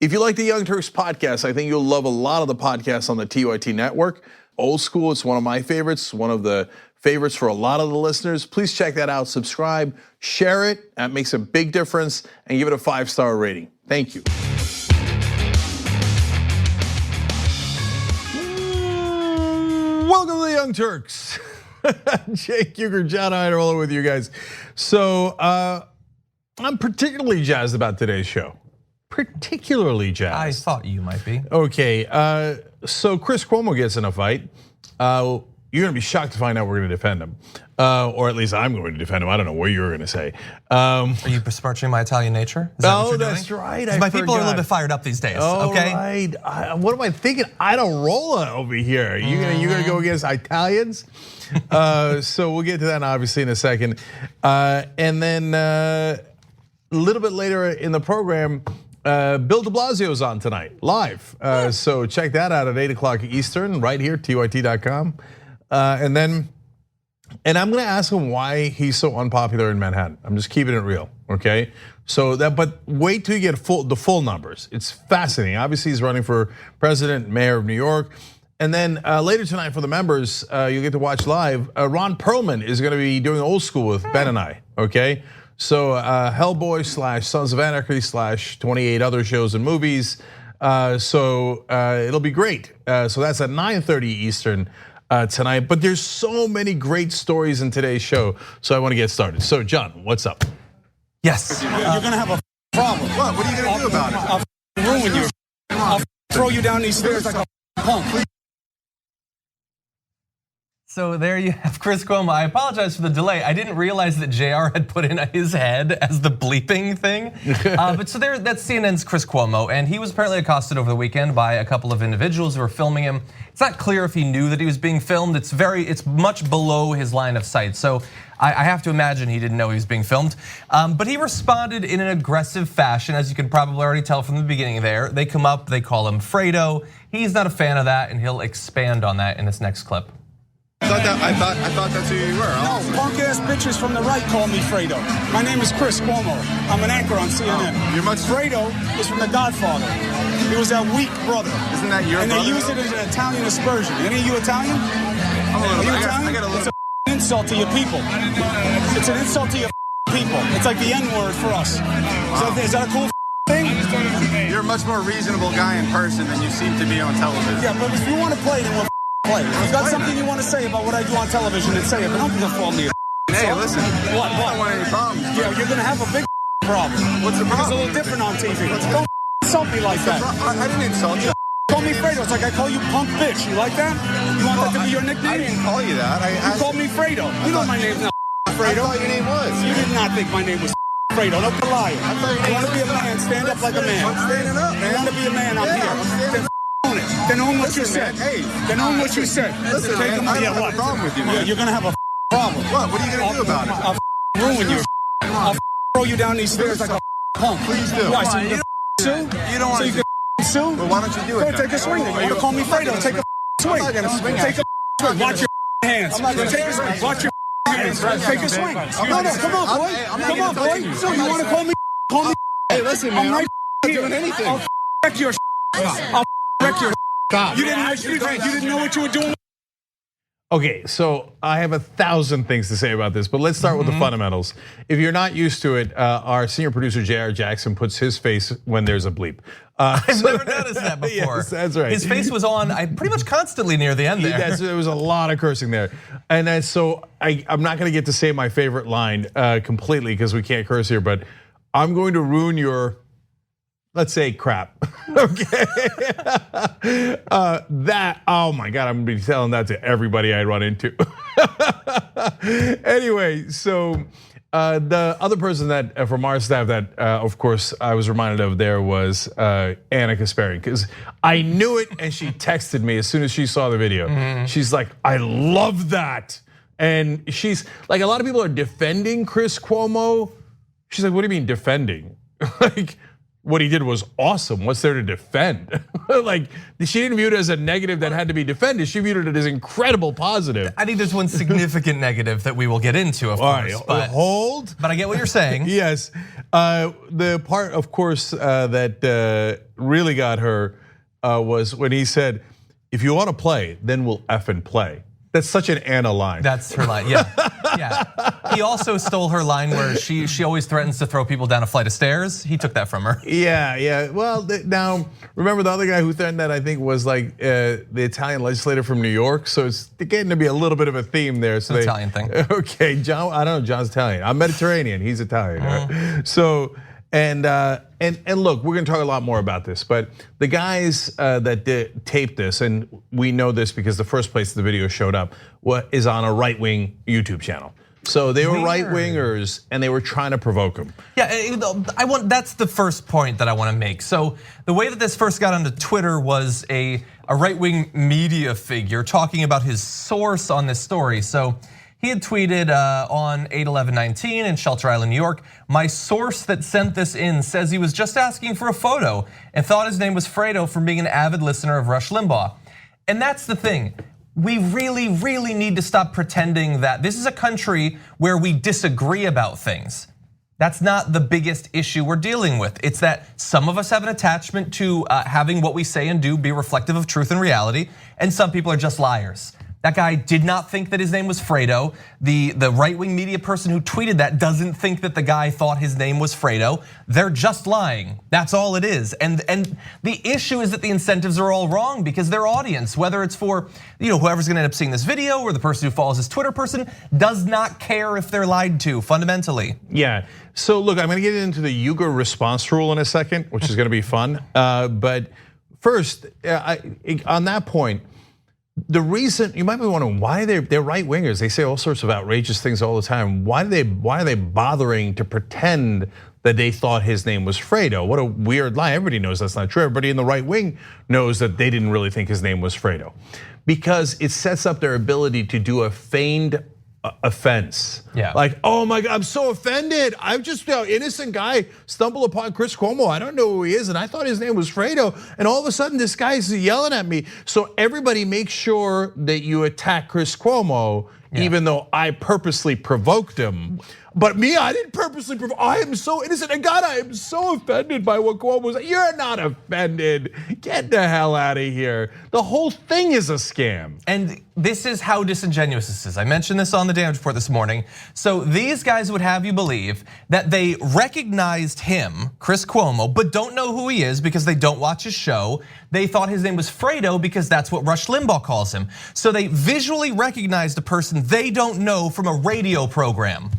If you like the Young Turks podcast, I think you'll love a lot of the podcasts on the TYT network. Old School, it's one of my favorites, one of the favorites for a lot of the listeners. Please check that out, subscribe, share it. That makes a big difference, and give it a 5-star rating. Thank you. Welcome to the Young Turks. Jake Euchre, John Heiderola with you guys. So I'm particularly jazzed about today's show. Particularly jazzed. I thought you might be. Okay, so Chris Cuomo gets in a fight. You're gonna be shocked to find out we're gonna defend him. Or at least I'm going to defend him. I don't know what you were gonna say. Are you besmirching my Italian nature? Is that what you're that's doing? Right. My people are a little bit fired up these days, okay? Right. What am I thinking? I don't roll over here. You gonna go against Italians? So we'll get to that obviously in a second. And then a little bit later in the program, Bill de Blasio's on tonight, live. So check that out at 8 o'clock Eastern, right here, tyt.com. And I'm gonna ask him why he's so unpopular in Manhattan. I'm just keeping it real, okay? So but wait till you get the full numbers. It's fascinating. Obviously, he's running for president, mayor of New York. And then later tonight for the members, you get to watch live. Ron Perlman is gonna be doing Old School with Ben and I, okay? So Hellboy / Sons of Anarchy / 28 other shows and movies. So it'll be great. So that's at 9:30 Eastern tonight. But there's so many great stories in today's show. So I want to get started. So John, what's up? Yes. You're gonna have a problem. What? What are you gonna do about it? I'll ruin you. I'll throw you down these stairs like a punk. So there you have Chris Cuomo. I apologize for the delay. I didn't realize that JR had put in his head as the bleeping thing. But so that's CNN's Chris Cuomo, and he was apparently accosted over the weekend by a couple of individuals who were filming him. It's not clear if he knew that he was being filmed. It's much below his line of sight. So I have to imagine he didn't know he was being filmed. But he responded in an aggressive fashion, as you can probably already tell from the beginning there. They come up, they call him Fredo. He's not a fan of that, and he'll expand on that in this next clip. I thought that's who you were. No, punk ass bitches from the right call me Fredo. My name is Chris Cuomo. I'm an anchor on CNN. Fredo is from The Godfather. He was that weak brother. Isn't that your and brother? they use it as an Italian aspersion. Any of you Italian? I'm a little bit. I got a little. It's an insult to your people. It's an insult to your people. It's like the N-word for us. Wow. Is that a cool thing? You're a much more reasonable guy in person than you seem to be on television. Yeah, but if you want to play, then we'll play. If you've got something you want to say about what I do on television, then say it. But don't call me a Hey, listen. What? I don't want any problems. Yeah, you're gonna have a big problem. What's the problem? It's a little different on TV. Don't insult me like that. I didn't insult you. Call me Fredo. It's like I call you punk bitch. You like that? You want that to be your nickname? I didn't call you that. You called me Fredo. You know my name's not Fredo. I thought your name was. You did not think my name was Fredo. Don't be lying. You want to be a man? Stand up like a man. I'm standing up, man. You want to be a man? I'm here. I'm Own it. Then own what you said. Hey, then own what you said. Listen, man, I don't have a problem with you, man. You're gonna have a problem. What? What are you gonna do about it? I'll ruin you. I'll throw you down these stairs like a punk. Please do. Why? So you can sue? You don't want So you to. can sue? Well, why don't you do it? Go take a swing. You want to call me Fredo? Take a swing. I'm not gonna swing at Take a swing. Watch your hands. I'm not gonna take a swing. Watch your hands. Take a swing. No, come on, boy. Come on, boy. So you want to call me? Call me. Hey, listen, man. I'm right not here. doing anything. I'll wreck your. I'll wreck your. Stop. You didn't know what you were doing. Okay, so I have 1,000 things to say about this, but let's start with the fundamentals. If you're not used to it, our senior producer, J.R. Jackson, puts his face when there's a bleep. I've never noticed that before. Yes, that's right. His face was on pretty much constantly near the end there. There was a lot of cursing there. And so I'm not gonna get to say my favorite line completely because we can't curse here, but I'm going to ruin your, let's say, crap. Okay. Oh my God, I'm gonna be telling that to everybody I run into. Anyway, so the other person that from our staff that, of course, I was reminded of there was Anna Kasparian, because I knew it, and she texted me as soon as she saw the video. She's like, "I love that," and she's like, a lot of people are defending Chris Cuomo. She's like, "What do you mean defending? Like, what he did was awesome. What's there to defend? Like, she didn't view it as a negative that had to be defended. She viewed it as incredible positive. I think there's one significant negative that we will get into, of course. Right, hold. But I get what you're saying. Yes, the part, of course, that really got her was when he said, "If you want to play, then we'll effing play." That's such an Anna line. That's her line, yeah. Yeah. He also stole her line where she always threatens to throw people down a flight of stairs. He took that from her. Yeah. Well, now remember the other guy who threatened that, I think, was like the Italian legislator from New York. So it's getting to be a little bit of a theme there. So Italian thing. Okay, John. I don't know. John's Italian. I'm Mediterranean. He's Italian. Right? So. And look, we're gonna talk a lot more about this, but the guys that taped this, and we know this because the first place the video showed up is on a right-wing YouTube channel. So they were right-wingers and they were trying to provoke him. Yeah, that's the first point that I want to make. So the way that this first got onto Twitter was a right-wing media figure talking about his source on this story. So he had tweeted on 8/11/19 in Shelter Island, New York, "My source that sent this in says he was just asking for a photo and thought his name was Fredo from being an avid listener of Rush Limbaugh." And that's the thing. We really, really need to stop pretending that this is a country where we disagree about things. That's not the biggest issue we're dealing with. It's that some of us have an attachment to having what we say and do be reflective of truth and reality, and some people are just liars. That guy did not think that his name was Fredo. The right-wing media person who tweeted that doesn't think that the guy thought his name was Fredo. They're just lying. That's all it is. And the issue is that the incentives are all wrong because their audience, whether it's for whoever's gonna end up seeing this video or the person who follows this Twitter person, does not care if they're lied to fundamentally. Yeah. So look, I'm gonna get into the Uyghur response rule in a second, which is gonna be fun. But first, on that point, the reason you might be wondering why they're right wingers. They say all sorts of outrageous things all the time. Why are they bothering to pretend that they thought his name was Fredo? What a weird lie. Everybody knows that's not true. Everybody in the right wing knows that they didn't really think his name was Fredo, because it sets up their ability to do a feigned offense. Yeah. Like, oh my God, I'm so offended. I'm just an innocent guy stumbled upon Chris Cuomo. I don't know who he is, and I thought his name was Fredo. And all of a sudden, this guy's yelling at me. So everybody make sure that you attack Chris Cuomo, even though I purposely provoked him. But me, I didn't purposely provoke. I am so innocent. And God, I am so offended by what Cuomo said. You're not offended. Get the hell out of here. The whole thing is a scam. And this is how disingenuous this is. I mentioned this on the Damage Report this morning. So these guys would have you believe that they recognized him, Chris Cuomo, but don't know who he is because they don't watch his show. They thought his name was Fredo because that's what Rush Limbaugh calls him. So they visually recognized a person they don't know from a radio program.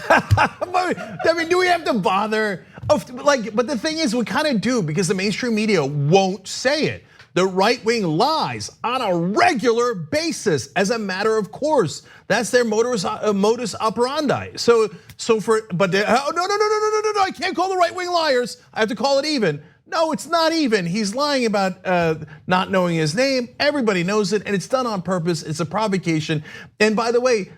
I mean, do we have to bother? But the thing is, we kind of do because the mainstream media won't say it. The right wing lies on a regular basis as a matter of course. That's their modus operandi. No, I can't call the right wing liars. I have to call it even. No, it's not even. He's lying about not knowing his name. Everybody knows it, and it's done on purpose. It's a provocation. And by the way,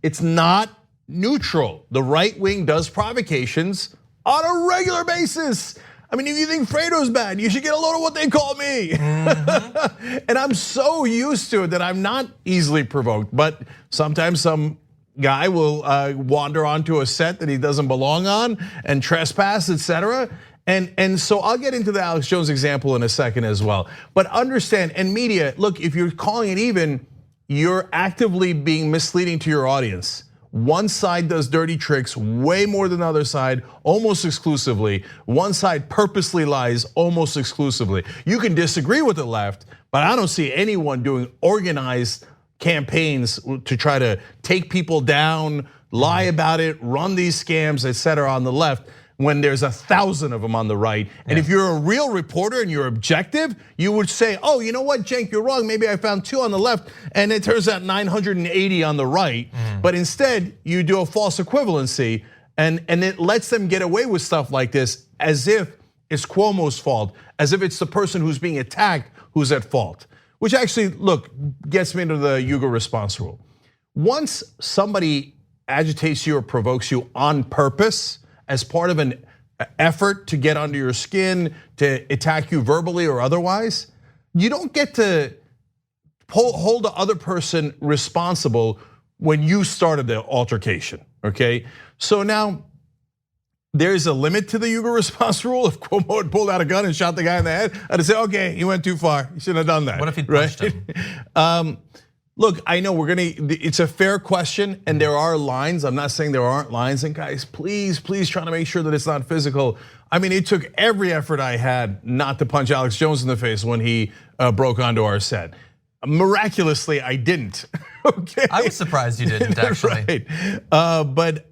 it's not neutral. The right wing does provocations on a regular basis. I mean, if you think Fredo's bad, you should get a load of what they call me. Mm-hmm. And I'm so used to it that I'm not easily provoked. But sometimes some guy will wander onto a set that he doesn't belong on and trespass, etc. And so I'll get into the Alex Jones example in a second as well. But understand, and media, look, if you're calling it even, you're actively being misleading to your audience. One side does dirty tricks way more than the other side, almost exclusively. One side purposely lies almost exclusively. You can disagree with the left, but I don't see anyone doing organized campaigns to try to take people down, lie about it, run these scams, etc. on the left, when there's 1,000 of them on the right. And if you're a real reporter and you're objective, you would say, oh, you know what, Cenk, you're wrong. Maybe I found 2 on the left and it turns out 980 on the right. But instead, you do a false equivalency and it lets them get away with stuff like this as if it's Cuomo's fault, as if it's the person who's being attacked who's at fault. Which actually, look, gets me into the Uyghur response rule. Once somebody agitates you or provokes you on purpose, as part of effort to get under your skin, to attack you verbally or otherwise, you don't get to hold the other person responsible when you started the altercation, okay? So now, there's a limit to the Hugo response rule. If Cuomo had pulled out a gun and shot the guy in the head, I'd have said, okay, he went too far. He shouldn't have done that. What if he punched him? Look, I know it's a fair question, and there are lines. I'm not saying there aren't lines, and guys, please try to make sure that it's not physical. I mean, it took every effort I had not to punch Alex Jones in the face when he broke onto our set. Miraculously, I didn't, okay? I was surprised you didn't, actually. Right,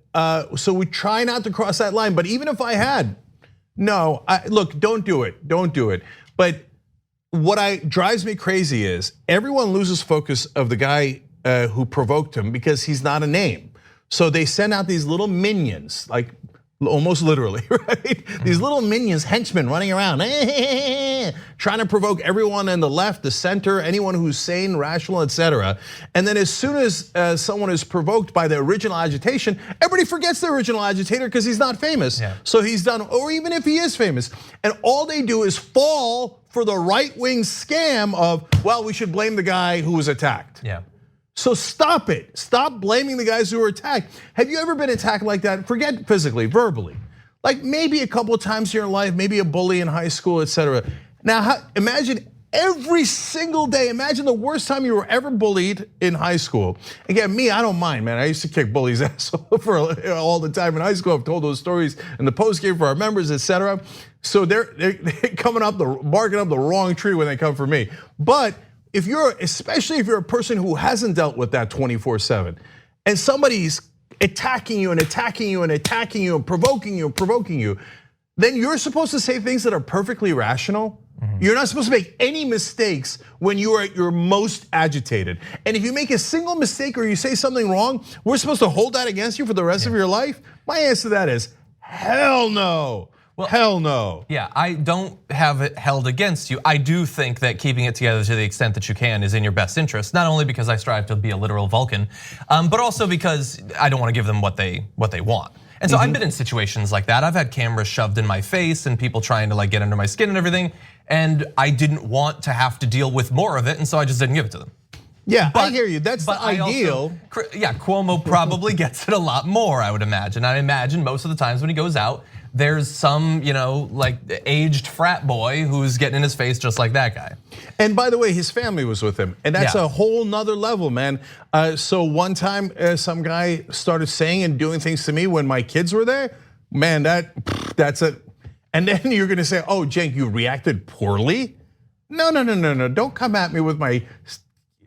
so we try not to cross that line, but even if I had, no, look, don't do it, But what drives me crazy is everyone loses focus of the guy who provoked him because he's not a name. So they send out these little minions, like almost literally, right? These little minions, henchmen running around, trying to provoke everyone in the left, the center, anyone who's sane, rational, etc. And then as soon as someone is provoked by the original agitation, everybody forgets the original agitator because he's not famous. Yeah. So he's done, or even if he is famous. And all they do is fall for the right-wing scam of, well, we should blame the guy who was attacked. Yeah. So stop it. Stop blaming the guys who were attacked. Have you ever been attacked like that? Forget physically, verbally. Like maybe a couple of times in your life, maybe a bully in high school, etc. Now, imagine every single day, imagine the worst time you were ever bullied in high school. Again, me, I don't mind, man. I used to kick bullies' ass for all the time in high school. I've told those stories in the post game for our members, etc. So they're coming up, barking up the wrong tree when they come for me. But especially if you're a person who hasn't dealt with that 24/7, and somebody's attacking you and attacking you and attacking you and provoking you, then you're supposed to say things that are perfectly rational. You're not supposed to make any mistakes when you are at your most agitated. And if you make a single mistake or you say something wrong, we're supposed to hold that against you for the rest of your life? My answer to that is hell no. Well, hell no. Yeah, I don't have it held against you. I do think that keeping it together to the extent that you can is in your best interest, not only because I strive to be a literal Vulcan, but also because I don't want to give them what they want. And so I've been in situations like that. I've had cameras shoved in my face and people trying to like get under my skin and everything, and I didn't want to have to deal with more of it, and so I just didn't give it to them. Yeah, I hear you. That's the ideal. Yeah, Cuomo probably gets it a lot more, I would imagine. I imagine most of the times when he goes out, there's some, like aged frat boy who's getting in his face just like that guy. And by the way, his family was with him, and that's a whole nother level, man. So one time, some guy started saying and doing things to me when my kids were there. Man, that's it. And then you're gonna say, "Oh, Cenk, you reacted poorly." No, don't come at me with my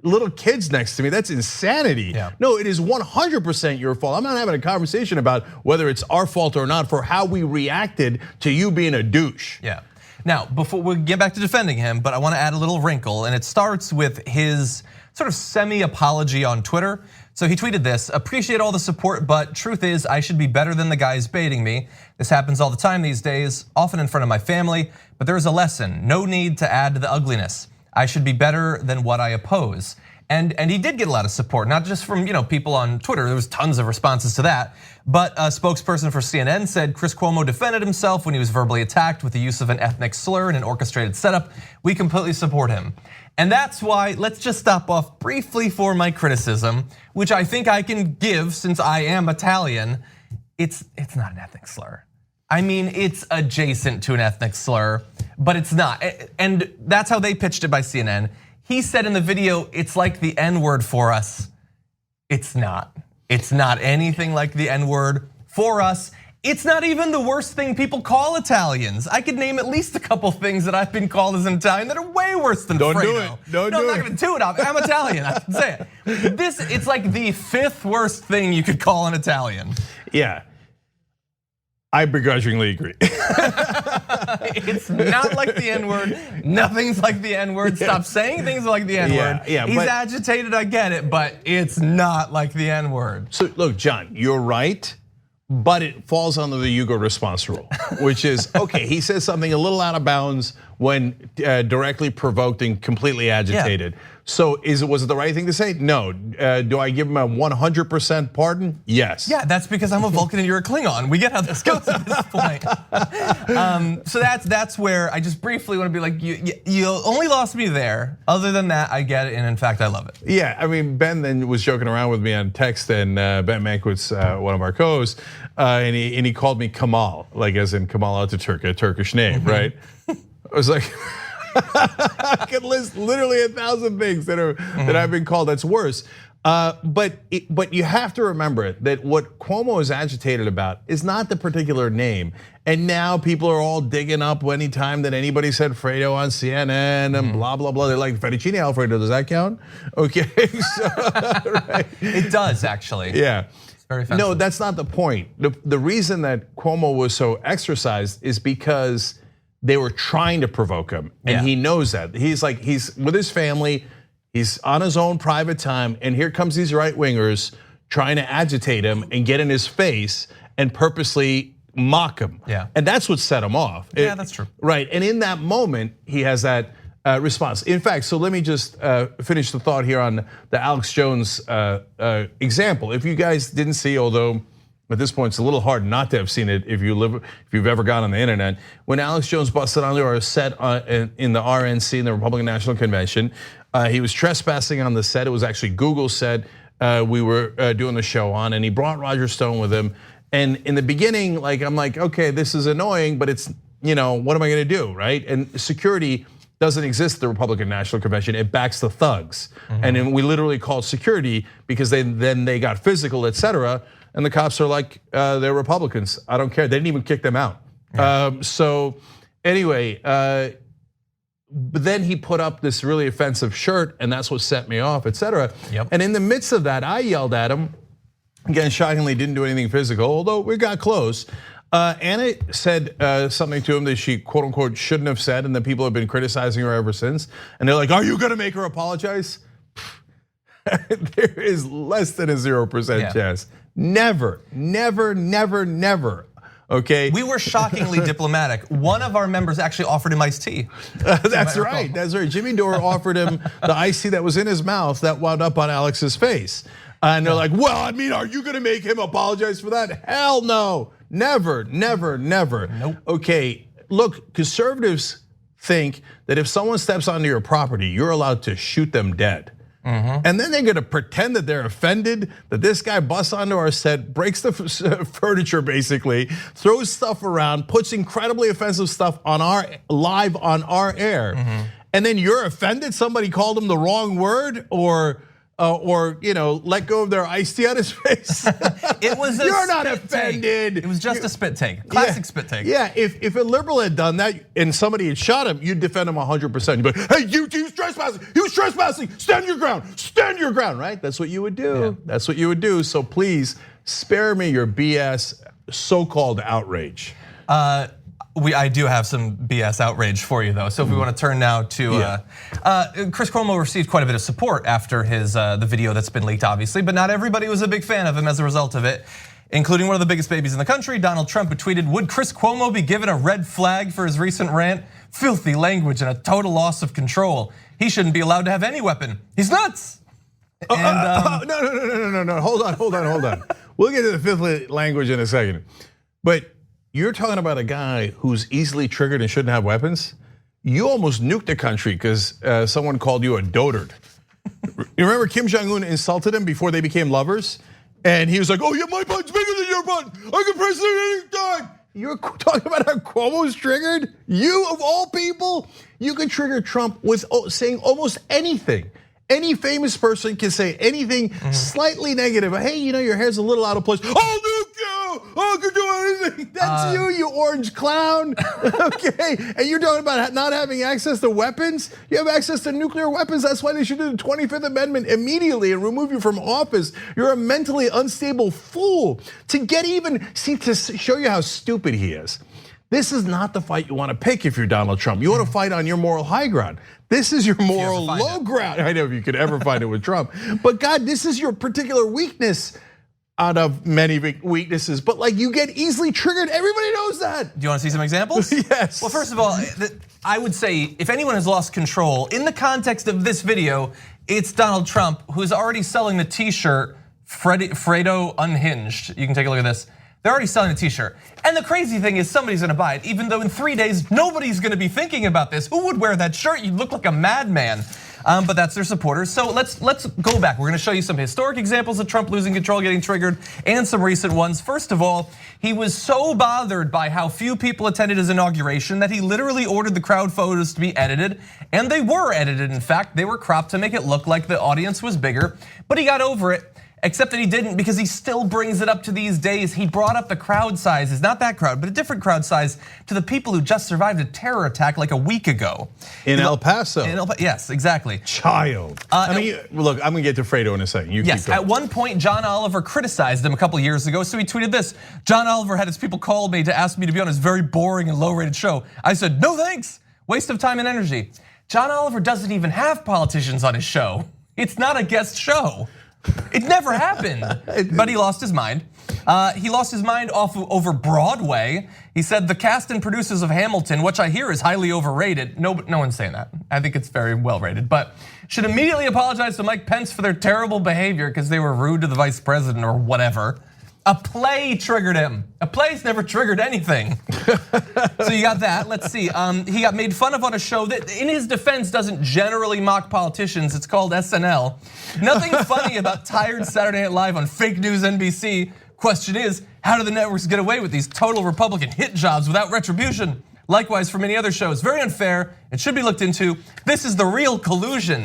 little kids next to me. That's insanity. Yeah. No, it is 100% your fault. I'm not having a conversation about whether it's our fault or not for how we reacted to you being a douche. Yeah. Now, before we get back to defending him, but I want to add a little wrinkle, and it starts with his sort of semi-apology on Twitter. So he tweeted this: "Appreciate all the support, but truth is I should be better than the guys baiting me. This happens all the time these days, often in front of my family, but there is a lesson. No need to add to the ugliness. I should be better than what I oppose." And he did get a lot of support, not just from people on Twitter. There was tons of responses to that. But a spokesperson for CNN said Chris Cuomo defended himself when he was verbally attacked with the use of an ethnic slur in an orchestrated setup. We completely support him. And that's why, let's just stop off briefly for my criticism, which I think I can give since I am Italian. It's not an ethnic slur. I mean, it's adjacent to an ethnic slur, but it's not. And that's how they pitched it by CNN. He said in the video, it's like the N-word for us. It's not. It's not anything like the N-word for us. It's not even the worst thing people call Italians. I could name at least a couple things that I've been called as an Italian that are way worse than Fredo. Don't do it. No, I'm not gonna do it. I'm Italian, I can say it. It's like the 5th worst thing you could call an Italian. Yeah. I begrudgingly agree. It's not like the N-word. Nothing's like the N-word. Stop saying things like the N-word. Yeah, He's agitated, I get it, but it's not like the N-word. So look, John, you're right, but it falls under the Hugo response rule, which is, okay, he says something a little out of bounds when directly provoked and completely agitated. So was it the right thing to say? No. Do I give him a 100% pardon? Yes. Yeah, that's because I'm a Vulcan and you're a Klingon. We get how this goes at this point. So that's where I just briefly want to be like, you only lost me there. Other than that, I get it, and in fact, I love it. Yeah, I mean, Ben then was joking around with me on text, and Ben Mankiewicz, one of our co-hosts, and he called me Kamal, like as in Kemal Ataturk, a Turkish name, right? I was like, I could list literally 1,000 things that I've been called that's worse. But you have to remember that what Cuomo is agitated about is not the particular name. And now people are all digging up any time that anybody said Fredo on CNN and blah, blah, blah. They're like, fettuccine Alfredo, does that count? Okay, so, right. It does, actually. Yeah. It's very offensive. No, that's not the point. The reason that Cuomo was so exercised is because they were trying to provoke him, and he knows that. He's with his family, he's on his own private time, and here comes these right wingers trying to agitate him and get in his face and purposely mock him. Yeah. And that's what set him off. Yeah, that's true. Right, and in that moment, he has that response. In fact, so let me just finish the thought here on the Alex Jones example. If you guys didn't see, although at this point, it's a little hard not to have seen it if you've ever gone on the internet. When Alex Jones busted onto our set in the RNC, in the Republican National Convention, he was trespassing on the set. It was actually Google's set we were doing the show on, and he brought Roger Stone with him. And in the beginning, I'm like, okay, this is annoying, but it's, what am I gonna do, right? And security doesn't exist at the Republican National Convention. It backs the thugs. And then we literally called security because they got physical, et cetera. And the cops are like, they're Republicans. I don't care. They didn't even kick them out. Yeah. So anyway, but then he put up this really offensive shirt, and that's what set me off, et cetera. Yep. And in the midst of that, I yelled at him. Again, shockingly, didn't do anything physical, although we got close. Anna said something to him that she quote unquote shouldn't have said, and the people have been criticizing her ever since. And they're like, are you gonna make her apologize? There is less than a 0% chance. Never, never, never, never. Okay. We were shockingly diplomatic. One of our members actually offered him iced tea. That's right. That's right. Jimmy Dore offered him the iced tea that was in his mouth that wound up on Alex's face. And they're like, well, I mean, are you gonna make him apologize for that? Hell no. Never, never, never. Nope. Okay, look, conservatives think that if someone steps onto your property, you're allowed to shoot them dead. And then they're gonna pretend that they're offended that this guy busts onto our set, breaks the furniture basically, throws stuff around, puts incredibly offensive stuff on our live on our air. And then you're offended somebody called him the wrong word or let go of their iced tea on his face. It was You're not offended. It was just a spit take, classic spit take. Yeah, if a liberal had done that and somebody had shot him, you'd defend him 100%. You'd be like, hey, he was trespassing. He was trespassing. Stand your ground, right? That's what you would do. Yeah. That's what you would do. So please spare me your BS so-called outrage. I do have some BS outrage for you though. So if we want to turn now to Chris Cuomo received quite a bit of support after his the video that's been leaked, obviously, but not everybody was a big fan of him as a result of it, including one of the biggest babies in the country, Donald Trump, who tweeted, "Would Chris Cuomo be given a red flag for his recent rant? Filthy language and a total loss of control. He shouldn't be allowed to have any weapon. He's nuts." No. Hold on. We'll get to the fifth language in a second, but. You're talking about a guy who's easily triggered and shouldn't have weapons. You almost nuked the country because someone called you a dotard. You remember Kim Jong-un insulted him before they became lovers? And he was like, oh yeah, my butt's bigger than your butt. I can press it anytime. You're talking about how Cuomo's triggered? You of all people? You can trigger Trump with saying almost anything. Any famous person can say anything slightly negative. Hey, your hair's a little out of place. Oh, nuke you! I can do anything. That's you orange clown. Okay, and you're talking about not having access to weapons? You have access to nuclear weapons. That's why they should do the 25th Amendment immediately and remove you from office. You're a mentally unstable fool. To show you how stupid he is. This is not the fight you want to pick if you're Donald Trump. You want to fight on your moral high ground. This is your moral low ground. I know if you could ever find it with Trump. But God, this is your particular weakness. out of many weaknesses, but like you get easily triggered. Everybody knows that. Do you want to see some examples? Yes. Well, first of all, I would say if anyone has lost control in the context of this video, it's Donald Trump, who's already selling the T-shirt Fredo Unhinged. You can take a look at this. They're already selling a T-shirt. And the crazy thing is somebody's gonna buy it, even though in 3 days, nobody's gonna be thinking about this. Who would wear that shirt? You'd look like a madman. But that's their supporters. So let's go back. We're gonna show you some historic examples of Trump losing control, getting triggered, and some recent ones. First of all, he was so bothered by how few people attended his inauguration that he literally ordered the crowd photos to be edited. And they were edited, in fact. They were cropped to make it look like the audience was bigger, but he got over it. Except that he didn't, because he still brings it up to these days. He brought up the crowd sizes, not that crowd, but a different crowd size, to the people who just survived a terror attack like a week ago. In El Paso. Yes, exactly. Child. I mean, look, I'm gonna get to Fredo in a second. You yes, at one point, John Oliver criticized him a couple years ago, so he tweeted this. John Oliver had his people call me to ask me to be on his very boring and low-rated show. I said, no thanks, waste of time and energy. John Oliver doesn't even have politicians on his show. It's not a guest show. It never happened, but he lost his mind. He lost his mind over Broadway. He said the cast and producers of Hamilton, which I hear is highly overrated. No one's saying that. I think it's very well rated, but should immediately apologize to Mike Pence for their terrible behavior because they were rude to the vice president or whatever. A play triggered him. A play's never triggered anything. So you got that, let's see. He got made fun of on a show that, in his defense, doesn't generally mock politicians. It's called SNL. Nothing funny about tired Saturday Night Live on fake news NBC. Question is, how do the networks get away with these total Republican hit jobs without retribution? Likewise for many other shows, very unfair, it should be looked into. This is the real collusion.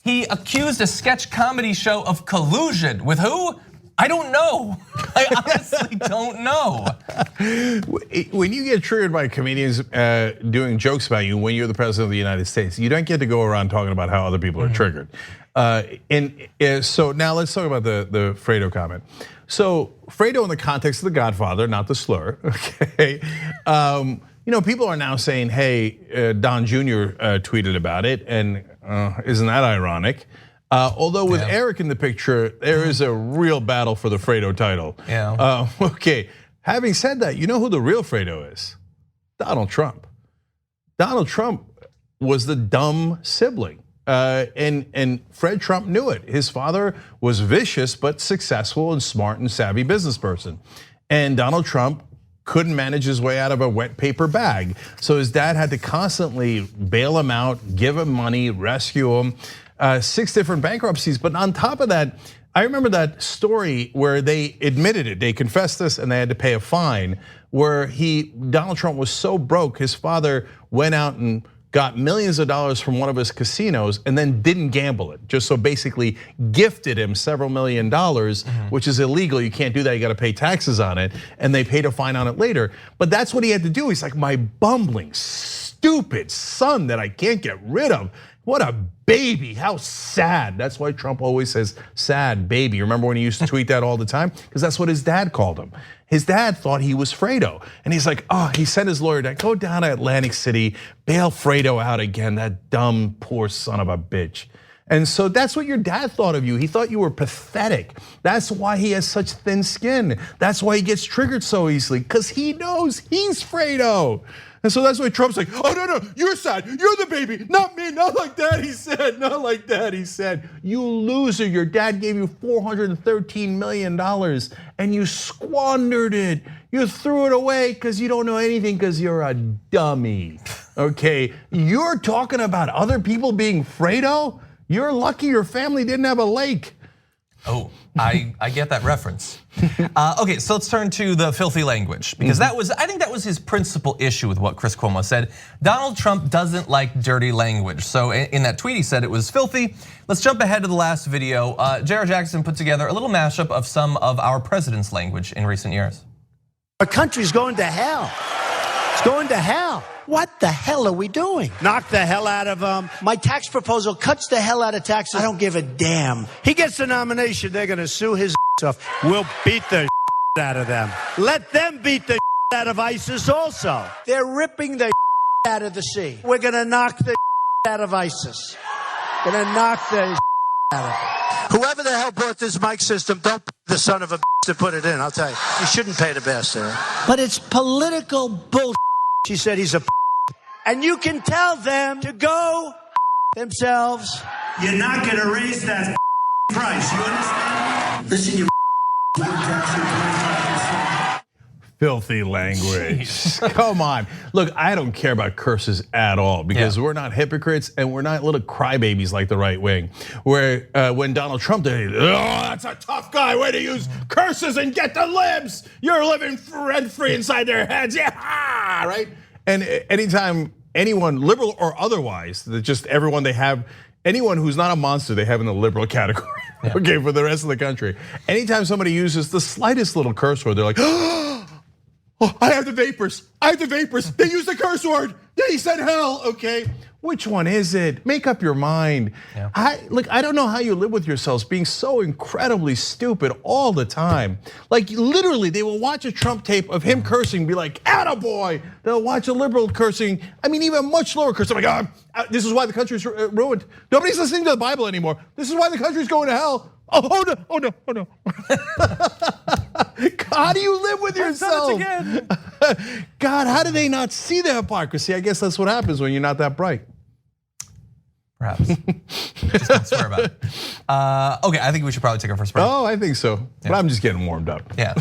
He accused a sketch comedy show of collusion with who? I don't know. I honestly don't know. When you get triggered by comedians doing jokes about you when you're the president of the United States, you don't get to go around talking about how other people are triggered. So now let's talk about the Fredo comment. So Fredo in the context of The Godfather, not the slur, okay? People are now saying, hey, Don Jr. tweeted about it, and isn't that ironic? Although with Eric in the picture, there is a real battle for the Fredo title. Yeah. Okay, having said that, you know who the real Fredo is? Donald Trump. Donald Trump was the dumb sibling. And Fred Trump knew it. His father was vicious, but successful and smart and savvy business person. And Donald Trump couldn't manage his way out of a wet paper bag. So his dad had to constantly bail him out, give him money, rescue him. 6 different bankruptcies, but on top of that, I remember that story where they admitted it, they confessed this and they had to pay a fine, where Donald Trump was so broke, his father went out and got millions of dollars from one of his casinos and then didn't gamble it, just so basically gifted him several $1 million, which is illegal, you can't do that, you gotta pay taxes on it, and they paid a fine on it later. But that's what he had to do, he's like, my bumbling, stupid son that I can't get rid of. What a baby, how sad. That's why Trump always says, sad baby. Remember when he used to tweet that all the time? Because that's what his dad called him. His dad thought he was Fredo. And he's like, he sent his lawyer to go down to Atlantic City, bail Fredo out again, that dumb, poor son of a bitch. And so that's what your dad thought of you. He thought you were pathetic. That's why he has such thin skin. That's why he gets triggered so easily, because he knows he's Fredo. And so that's why Trump's like, oh no, you're sad, you're the baby, not me, not like that, he said, not like that, he said. You loser, your dad gave you $413 million and you squandered it. You threw it away because you don't know anything because you're a dummy, okay? You're talking about other people being Fredo? You're lucky your family didn't have a lake. Oh, I get that reference. Okay, so let's turn to the filthy language, because I think that was his principal issue with what Chris Cuomo said. Donald Trump doesn't like dirty language. So in that tweet, he said it was filthy. Let's jump ahead to the last video. J.R. Jackson put together a little mashup of some of our president's language in recent years. Our country's going to hell. It's going to hell. What the hell are we doing? Knock the hell out of him. My tax proposal cuts the hell out of taxes. I don't give a damn. He gets the nomination, they're gonna sue his off. We'll beat the out of them. Let them beat the out of ISIS also. They're ripping the out of the sea. We're gonna knock the out of ISIS. Gonna knock the out of it. Whoever the hell brought this mic system, don't the son of a to put it in, I'll tell you. You shouldn't pay the bastard. But it's political bullshit. She said he's a and you can tell them to go themselves. You're not going to raise that price. You understand? Listen, you tax you 25%. Filthy language. Come on. Look, I don't care about curses at all because we're not hypocrites and we're not little crybabies like the right wing. Where when Donald Trump did, oh, that's a tough guy, way to use curses and get the libs. You're living rent-free inside their heads. Yeah, right? And anytime anyone, liberal or otherwise, that just everyone they have, anyone who's not a monster, they have in the liberal category. Okay, for the rest of the country. Anytime somebody uses the slightest little curse word, they're like, oh, I have the vapors. I have the vapors. They used the curse word. They said hell. Okay, which one is it? Make up your mind. Look, I don't know how you live with yourselves being so incredibly stupid all the time. Like literally, they will watch a Trump tape of him cursing, be like, attaboy. They'll watch a liberal cursing. I mean, even much lower cursing. Oh my God, this is why the country's ruined. Nobody's listening to the Bible anymore. This is why the country's going to hell. Oh no, oh no, oh no. How do you live with yourself? God, how do they not see the hypocrisy? I guess that's what happens when you're not that bright. Perhaps. Just don't swear about it. Okay, I think we should probably take our first break. Oh, I think so. But I'm just getting warmed up. Yeah.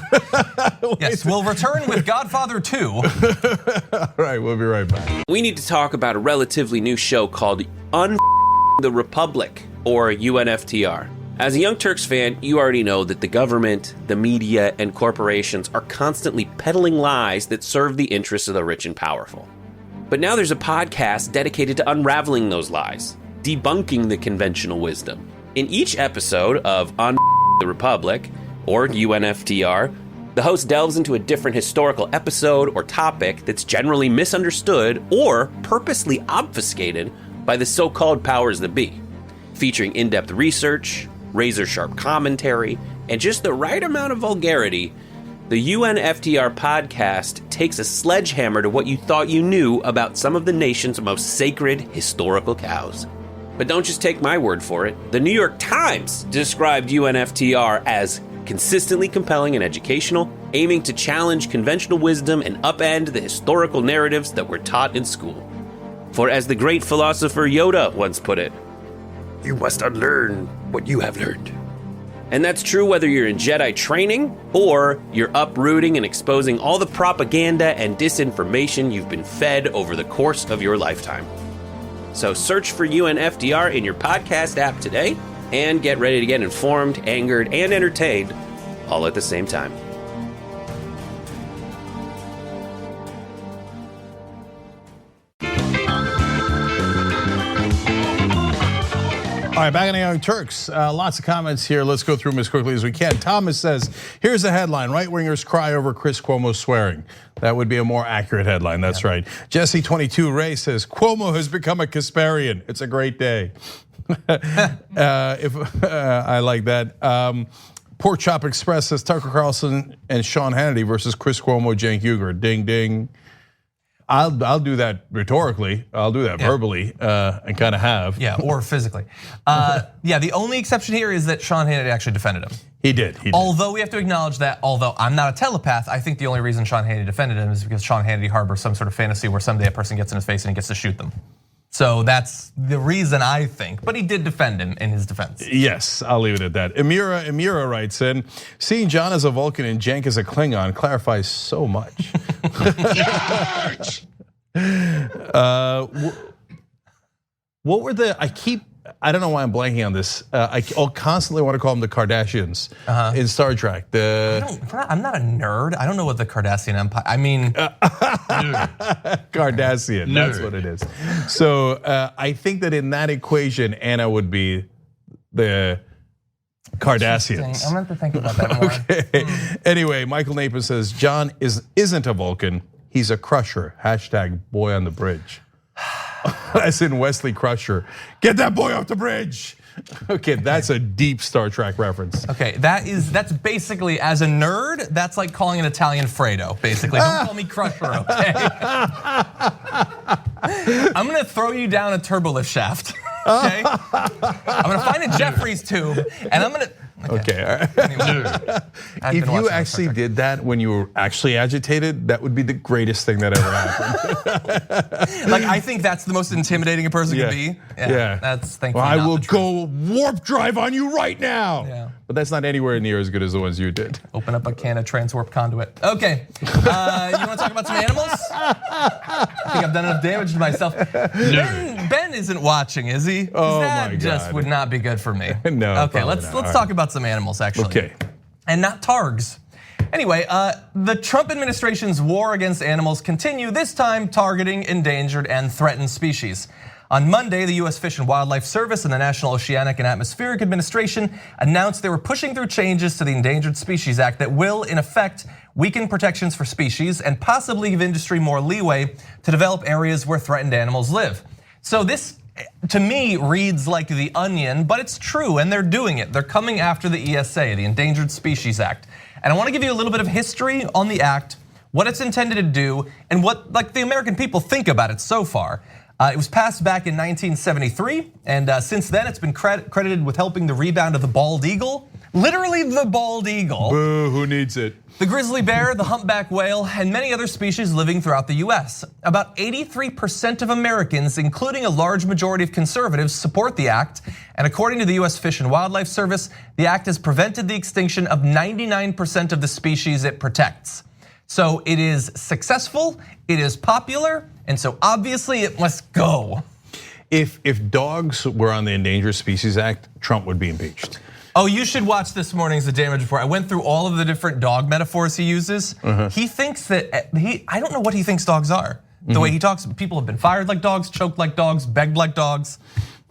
Yes, we'll return with Godfather 2. All right, we'll be right back. We need to talk about a relatively new show called the Republic, or UNFTR. As a Young Turks fan, you already know that the government, the media, and corporations are constantly peddling lies that serve the interests of the rich and powerful. But now there's a podcast dedicated to unraveling those lies, debunking the conventional wisdom. In each episode of the Republic, or UNFTR, the host delves into a different historical episode or topic that's generally misunderstood or purposely obfuscated by the so-called powers that be, featuring in-depth research, razor-sharp commentary, and just the right amount of vulgarity. The UNFTR podcast takes a sledgehammer to what you thought you knew about some of the nation's most sacred historical cows. But don't just take my word for it. The New York Times described UNFTR as consistently compelling and educational, aiming to challenge conventional wisdom and upend the historical narratives that were taught in school. For as the great philosopher Yoda once put it, you must unlearn what you have learned. And that's true whether you're in Jedi training or you're uprooting and exposing all the propaganda and disinformation you've been fed over the course of your lifetime. So search for UNFTR in your podcast app today and get ready to get informed, angered, and entertained all at the same time. All right, back on the Young Turks. Lots of comments here. Let's go through them as quickly as we can. Thomas says, here's the headline, right-wingers cry over Chris Cuomo swearing. That would be a more accurate headline, that's right. Jesse22 Ray says, Cuomo has become a Kasparian. It's a great day. I like that. Pork Chop Express says, Tucker Carlson and Sean Hannity versus Chris Cuomo, Cenk Uygur. Ding, ding. I'll do that rhetorically. I'll do that verbally, and kind of have. Yeah, or physically. Yeah, the only exception here is that Sean Hannity actually defended him. He did. Although we have to acknowledge that, although I'm not a telepath, I think the only reason Sean Hannity defended him is because Sean Hannity harbors some sort of fantasy where someday a person gets in his face and he gets to shoot them. So that's the reason I think, but he did defend him in his defense. Yes, I'll leave it at that. Amira writes in, seeing John as a Vulcan and Cenk as a Klingon clarifies so much. What were I don't know why I'm blanking on this. I'll constantly want to call them the Kardashians in Star Trek. I'm not a nerd. I don't know what the Cardassian Empire, I mean. Cardassian, that's what it is. So I think that in that equation, Anna would be the Cardassians. I'm going to think about that more. Okay. Anyway, Michael Napin says, John isn't a Vulcan, he's a Crusher. # boy on the bridge. As in Wesley Crusher. Get that boy off the bridge. Okay, that's a deep Star Trek reference. Okay, that's basically, as a nerd, that's like calling an Italian Fredo, basically. Don't call me Crusher, okay? I'm gonna throw you down a turbolift shaft, okay? I'm gonna find a Jeffries tube, and I'm gonna Okay. All right. Anyway, If you actually did that when you were actually agitated, that would be the greatest thing that ever happened. Like, I think that's the most intimidating a person can be. Yeah. That's thankfully well, I not will the truth. go warp drive on you right now. Yeah. But that's not anywhere near as good as the ones you did. Open up a can of transwarp conduit. Okay, you want to talk about some animals? I think I've done enough damage to myself. Ben isn't watching, is he? 'Cause Oh that my just God. would not be good for me. No, Okay, probably let's not. talk about some animals actually. Okay. And not targs. Anyway, the Trump administration's war against animals continue, this time targeting endangered and threatened species. On Monday, the US Fish and Wildlife Service and the National Oceanic and Atmospheric Administration announced they were pushing through changes to the Endangered Species Act that will, in effect, weaken protections for species and possibly give industry more leeway to develop areas where threatened animals live. So this, to me, reads like The Onion, but it's true, and they're doing it. They're coming after the ESA, the Endangered Species Act. And I wanna give you a little bit of history on the act, what it's intended to do, and what the American people think about it so far. It was passed back in 1973, and since then it's been credited with helping the rebound of the bald eagle. Literally the bald eagle. Boo, who needs it? The grizzly bear, the humpback whale, and many other species living throughout the US. About 83% of Americans, including a large majority of conservatives, support the act. And according to the US Fish and Wildlife Service, the act has prevented the extinction of 99% of the species it protects. So it is successful, it is popular, and so obviously it must go. If dogs were on the Endangered Species Act, Trump would be impeached. Oh, you should watch this morning's The Damage Report. I went through all of the different dog metaphors he uses. He thinks that, I don't know what he thinks dogs are. The way he talks, people have been fired like dogs, choked like dogs, begged like dogs.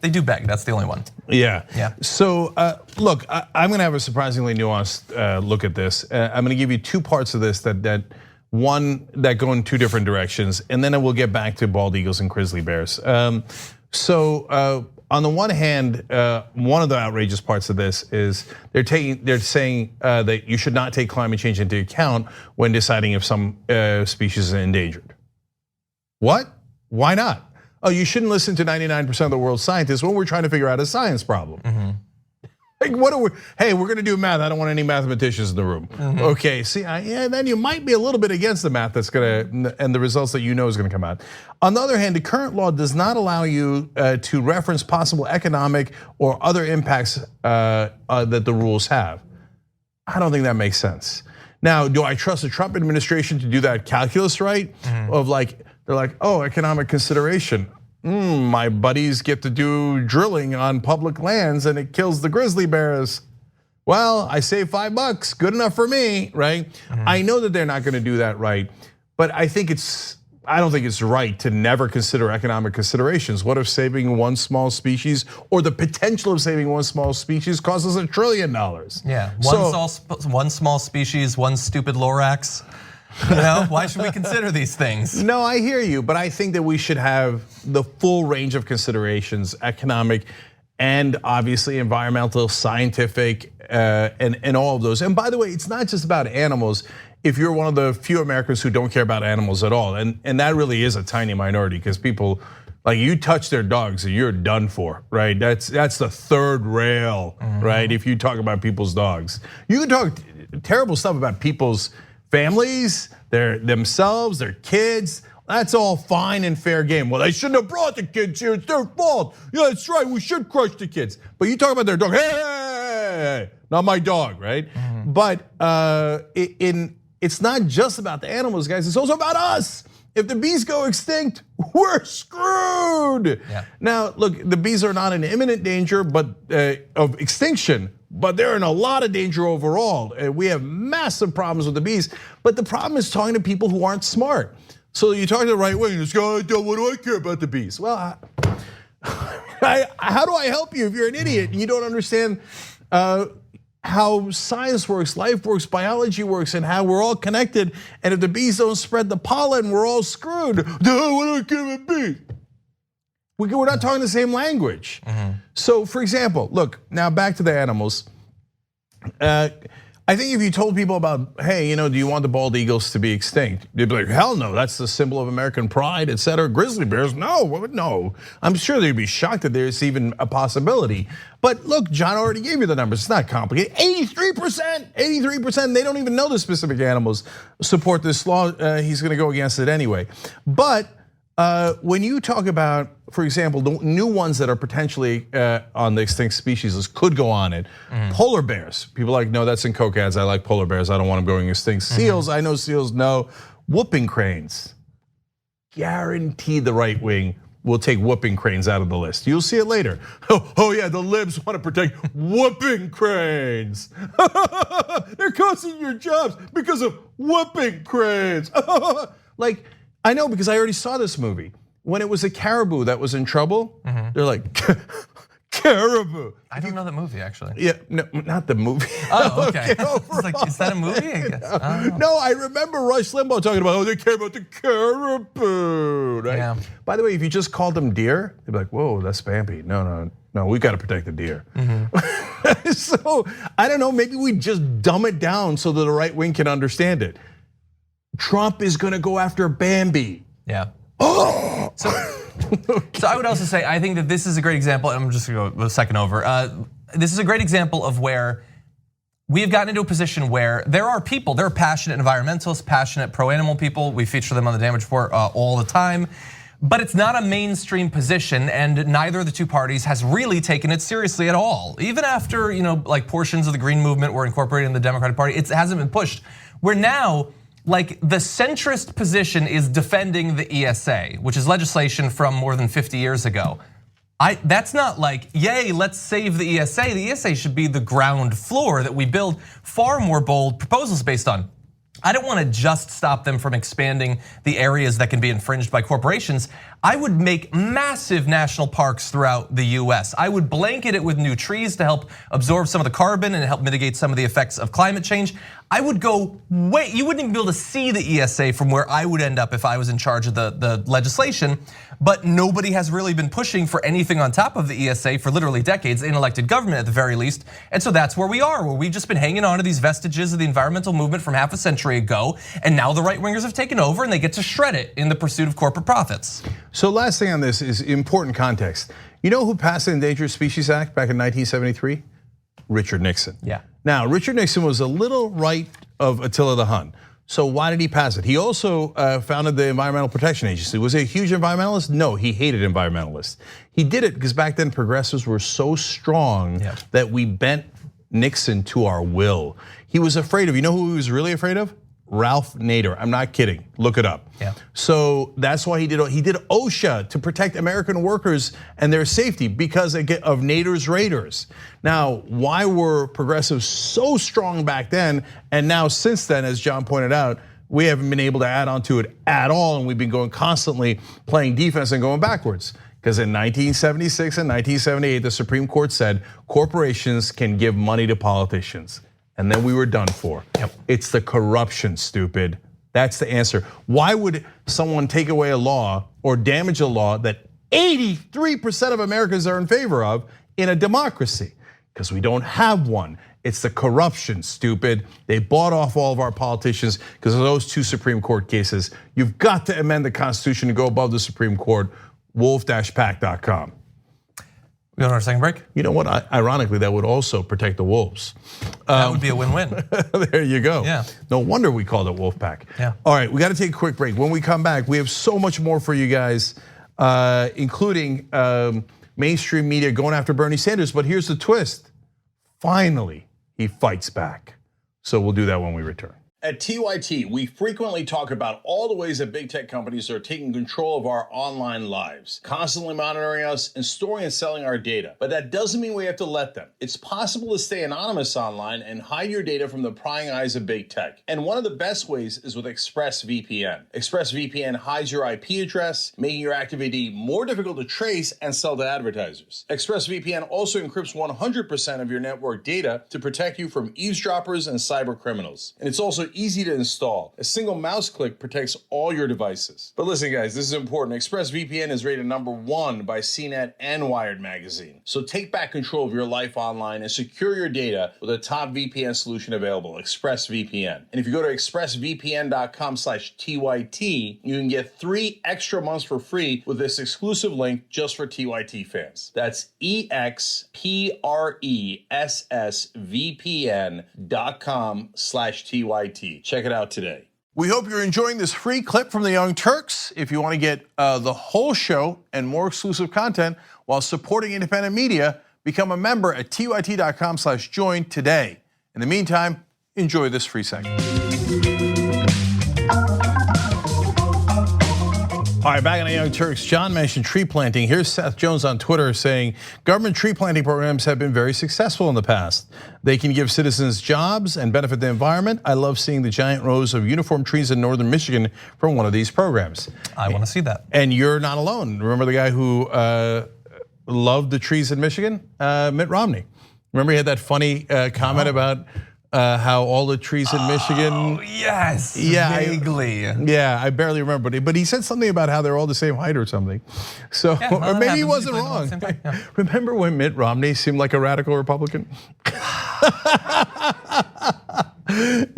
They do beg, that's the only one. Yeah. So look, I'm gonna have a surprisingly nuanced look at this. I'm gonna give you two parts of this that go in two different directions, and then I will get back to bald eagles and grizzly bears. So on the one hand, one of the outrageous parts of this is they're saying that you should not take climate change into account when deciding if some species is endangered. What? Why not? Oh, you shouldn't listen to 99% of the world's scientists when we're trying to figure out a science problem. Like, what are we? Hey, we're gonna do math. I don't want any mathematicians in the room. Okay, see, then you might be a little bit against the math that's gonna, and the results that you know is gonna come out. On the other hand, the current law does not allow you to reference possible economic or other impacts that the rules have. I don't think that makes sense. Now, do I trust the Trump administration to do that calculus right? Of like, they're like, oh, economic consideration. My buddies get to do drilling on public lands and it kills the grizzly bears. Well, I save $5, good enough for me, right? I know that they're not gonna do that right, but I don't think it's right to never consider economic considerations. What if saving one small species or the potential of saving one small species costs us $1 trillion? Yeah, one small species, one stupid Lorax. You know, why should we consider these things? No, I hear you, but I think that we should have the full range of considerations, economic and obviously environmental, scientific, and all of those. And by the way, it's not just about animals. If you're one of the few Americans who don't care about animals at all, and that really is a tiny minority, because people, like, you touch their dogs and you're done for, right? That's the third rail, right? If you talk about people's dogs, you can talk terrible stuff about people's families, themselves, their kids. That's all fine and fair game. Well, they shouldn't have brought the kids here. It's their fault. Yeah, that's right. We should crush the kids. But you talk about their dog. Hey, not my dog, right? But it's not just about the animals, guys. It's also about us. If the bees go extinct, we're screwed. Yeah. Now, look, the bees are not in imminent danger, but of extinction. But they're in a lot of danger overall. We have massive problems with the bees. But the problem is talking to people who aren't smart. So you talk to the right wing, this guy, what do I care about the bees? Well, how do I help you if you're an idiot and you don't understand how science works, life works, biology works, and how we're all connected? And if the bees don't spread the pollen, we're all screwed. What do I care about bees? We're not talking the same language. So for example, look, now back to the animals. I think if you told people about, hey, do you want the bald eagles to be extinct? They'd be like, hell no, that's the symbol of American pride, et cetera. Grizzly bears, no. I'm sure they'd be shocked that there's even a possibility. But look, John already gave you the numbers. It's not complicated. 83%. They don't even know the specific animals support this law. He's going to go against it anyway. But when you talk about, for example, the new ones that are potentially on the extinct species list could go on it. Polar bears, people are like, no, that's in Coke ads. I like polar bears. I don't want them going extinct. Seals, I know seals, no. Whooping cranes, guaranteed the right wing will take whooping cranes out of the list. You'll see it later. Oh yeah, the libs want to protect whooping cranes. They're costing your jobs because of whooping cranes. Like, I know because I already saw this movie. When it was a caribou that was in trouble, they're like, caribou. I don't know the movie actually. Yeah, no, not the movie. Oh, okay. It's like, is that a movie? I guess. No, I remember Rush Limbaugh talking about, they care about the caribou, right? Yeah. By the way, if you just called them deer, they'd be like, whoa, that's Bambi. No, we got to protect the deer. So, I don't know, maybe we just dumb it down so that the right wing can understand it. Trump is gonna go after Bambi. Yeah. Oh. So I would also say, I think that this is a great example, and I'm just gonna go a second over. This is a great example of where we have gotten into a position where there are people, there are passionate environmentalists, passionate pro-animal people. We feature them on the Damage Report all the time. But it's not a mainstream position, and neither of the two parties has really taken it seriously at all. Even after like portions of the Green Movement were incorporated in the Democratic Party, it hasn't been pushed. We're now, like, the centrist position is defending the ESA, which is legislation from more than 50 years ago. That's not like, yay, let's save the ESA. The ESA should be the ground floor that we build far more bold proposals based on. I don't want to just stop them from expanding the areas that can be infringed by corporations. I would make massive national parks throughout the US. I would blanket it with new trees to help absorb some of the carbon and help mitigate some of the effects of climate change. I would go way, you wouldn't even be able to see the ESA from where I would end up if I was in charge of the legislation. But nobody has really been pushing for anything on top of the ESA for literally decades, in elected government at the very least. And so that's where we are, where we've just been hanging on to these vestiges of the environmental movement from half a century ago. And now the right wingers have taken over and they get to shred it in the pursuit of corporate profits. So last thing on this is important context. You know who passed the Endangered Species Act back in 1973? Richard Nixon. Yeah. Now, Richard Nixon was a little right of Attila the Hun. So why did he pass it? He also founded the Environmental Protection Agency. Was he a huge environmentalist? No, he hated environmentalists. He did it because back then progressives were so strong that we bent Nixon to our will. He was afraid of, you know who he was really afraid of? Ralph Nader. I'm not kidding. Look it up. Yeah. So that's why he did OSHA to protect American workers and their safety because of Nader's raiders. Now, why were progressives so strong back then? And now since then, as John pointed out, we haven't been able to add on to it at all. And we've been going constantly playing defense and going backwards. Because in 1976 and 1978, the Supreme Court said corporations can give money to politicians. And then we were done for. It's the corruption, stupid. That's the answer. Why would someone take away a law or damage a law that 83% of Americans are in favor of in a democracy? Because we don't have one. It's the corruption, stupid. They bought off all of our politicians because of those two Supreme Court cases. You've got to amend the Constitution to go above the Supreme Court. Wolf-pack.com. We go on our second break? You know what, ironically, that would also protect the wolves. That would be a win-win. There you go. Yeah. No wonder we called it Wolfpack. Yeah. All right, we got to take a quick break. When we come back, we have so much more for you guys, including mainstream media going after Bernie Sanders. But here's the twist. Finally, he fights back. So we'll do that when we return. At TYT, we frequently talk about all the ways that big tech companies are taking control of our online lives, constantly monitoring us and storing and selling our data. But that doesn't mean we have to let them. It's possible to stay anonymous online and hide your data from the prying eyes of big tech. And one of the best ways is with ExpressVPN. ExpressVPN hides your IP address, making your active ID more difficult to trace and sell to advertisers. ExpressVPN also encrypts 100% of your network data to protect you from eavesdroppers and cyber criminals. And it's also also easy to install. A single mouse click protects all your devices. But listen, guys, this is important. ExpressVPN is rated #1 by CNET and Wired Magazine. So take back control of your life online and secure your data with a top VPN solution available, ExpressVPN. And if you go to expressvpn.com/TYT, you can get 3 extra months for free with this exclusive link just for TYT fans. That's expressvpn.com/TYT. Check it out today. We hope you're enjoying this free clip from the Young Turks. If you want to get the whole show and more exclusive content while supporting independent media, become a member at tyt.com/join today. In the meantime, enjoy this free segment. All right, back on the Young Turks. John mentioned tree planting. Here's Seth Jones on Twitter saying, government tree planting programs have been very successful in the past. They can give citizens jobs and benefit the environment. I love seeing the giant rows of uniform trees in northern Michigan from one of these programs. I want to see that. And you're not alone. Remember the guy who loved the trees in Michigan? Mitt Romney. Remember he had that funny comment about how all the trees in Michigan. Oh, yes, vaguely. I barely remember, but he said something about how they're all the same height or something. So, or maybe he wasn't wrong. Remember when Mitt Romney seemed like a radical Republican?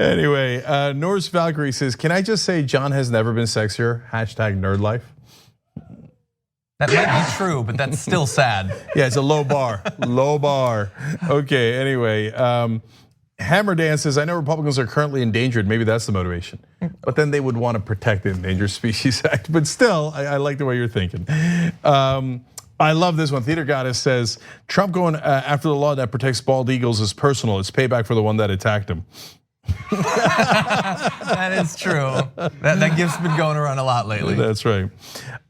Anyway, Norse Valkyrie says, can I just say John has never been sexier? #nerdlife. That might be true, but that's still sad. Yeah, it's a low bar, low bar. Okay, anyway. Hammer Dan says, I know Republicans are currently endangered. Maybe that's the motivation. But then they would want to protect the Endangered Species Act. But still, I like the way you're thinking. I love this one. Theater Goddess says, Trump going after the law that protects bald eagles is personal. It's payback for the one that attacked him. That is true. That gift's been going around a lot lately. That's right.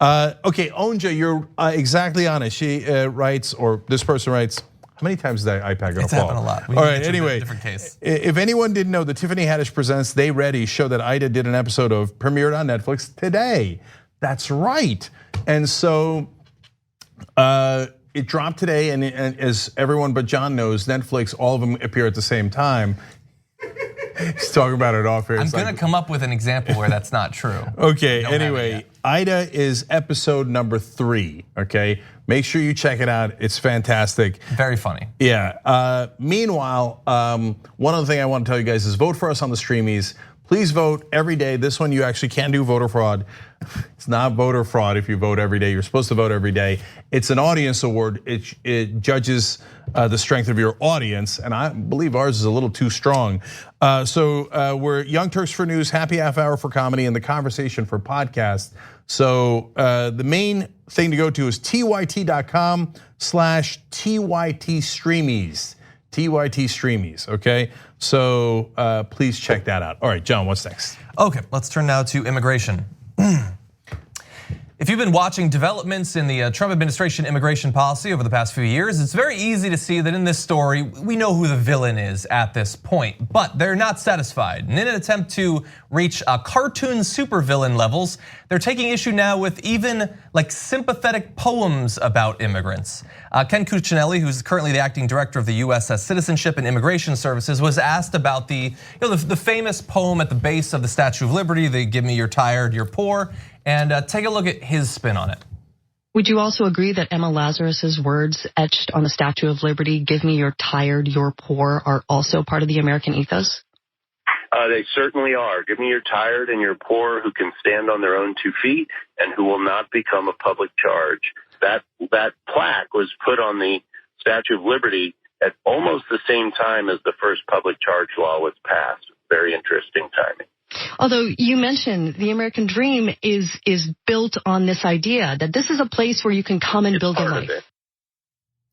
Okay, Onja, you're exactly on it. She writes, or this person writes, how many times is that iPad gonna fall? It's happened a lot. All right, anyway, different case. If anyone didn't know, the Tiffany Haddish Presents They Ready show that Ida did an episode of premiered on Netflix today. That's right. And so it dropped today, and as everyone but John knows, Netflix, all of them appear at the same time. He's talking about it off here. I'm gonna come up with an example where that's not true. Okay, anyway, Ida is episode number 3, okay? Make sure you check it out, it's fantastic. Very funny. Yeah, meanwhile, one other thing I want to tell you guys is vote for us on the Streamies. Please vote every day. This one you actually can do voter fraud. It's not voter fraud if you vote every day. You're supposed to vote every day. It's an audience award. It judges the strength of your audience, and I believe ours is a little too strong. So we're Young Turks for news, happy half hour for comedy, and the conversation for podcast. So the main thing to go to is tyt.com/TYT Streamies. TYT Streamies, okay? So please check that out. All right, John, what's next? Okay, let's turn now to immigration. If you've been watching developments in the Trump administration immigration policy over the past few years, it's very easy to see that in this story, we know who the villain is at this point, but they're not satisfied. And in an attempt to reach cartoon supervillain levels, they're taking issue now with even like sympathetic poems about immigrants. Ken Cuccinelli, who's currently the acting director of the US Citizenship and Immigration Services, was asked about the famous poem at the base of the Statue of Liberty, "They give me you're tired, you're poor," and take a look at his spin on it. Would you also agree that Emma Lazarus's words etched on the Statue of Liberty, "Give me you're tired, you're poor," are also part of the American ethos? They certainly are. Give me your tired and your poor who can stand on their own 2 feet and who will not become a public charge. That plaque was put on the Statue of Liberty at almost the same time as the first public charge law was passed. Very interesting timing. Although you mentioned the American dream is built on this idea that this is a place where you can come and build a life.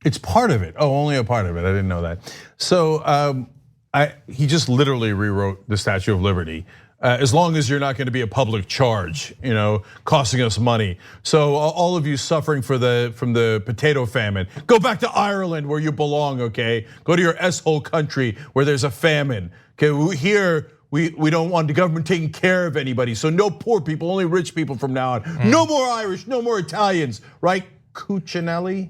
It's part of it. Oh, only a part of it. I didn't know that. So he just literally rewrote the Statue of Liberty. As long as you're not going to be a public charge, costing us money. So all of you suffering from the potato famine, go back to Ireland where you belong, okay? Go to your S-hole country where there's a famine. Okay, here we don't want the government taking care of anybody. So no poor people, only rich people from now on. No more Irish, no more Italians, right? Cuccinelli?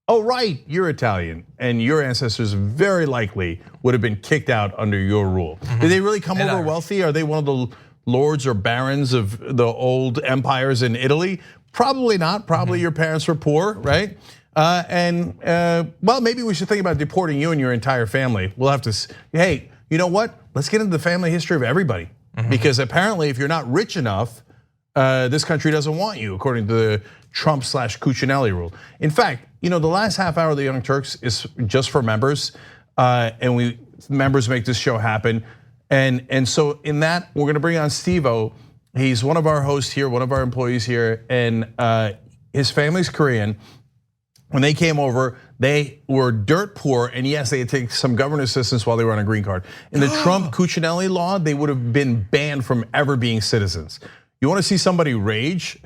oh, right, you're Italian, and your ancestors very likely would have been kicked out under your rule. Did they really come over wealthy? Are they one of the lords or barons of the old empires in Italy? Probably not. Probably your parents were poor, right? Well, maybe we should think about deporting you and your entire family. We'll have to, hey, you know what? Let's get into the family history of everybody. Because apparently if you're not rich enough, this country doesn't want you, according to the Trump/Cuccinelli rule. In fact, the last half hour of the Young Turks is just for members, and members make this show happen. And so in that, we're gonna bring on Steve-O. He's one of our hosts here, one of our employees here, and his family's Korean. When they came over, they were dirt poor, and yes, they had taken some government assistance while they were on a green card. In the Trump-Cuccinelli law, they would have been banned from ever being citizens. You want to see somebody rage?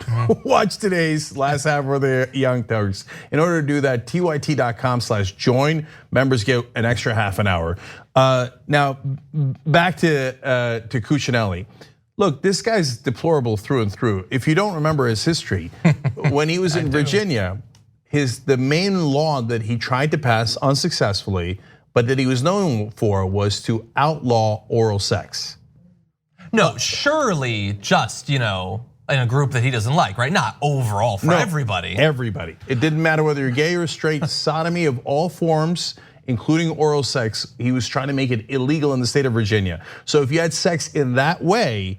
Watch today's last half of the Young Turks. In order to do that, tyt.com/join. Members get an extra half an hour. Now, back to Cuccinelli. Look, this guy's deplorable through and through. If you don't remember his history, when he was in Virginia, the main law that he tried to pass unsuccessfully, but that he was known for, was to outlaw oral sex. No, surely just, in a group that he doesn't like, right? Not overall for everybody. Everybody. It didn't matter whether you're gay or straight, sodomy of all forms, including oral sex, he was trying to make it illegal in the state of Virginia. So if you had sex in that way,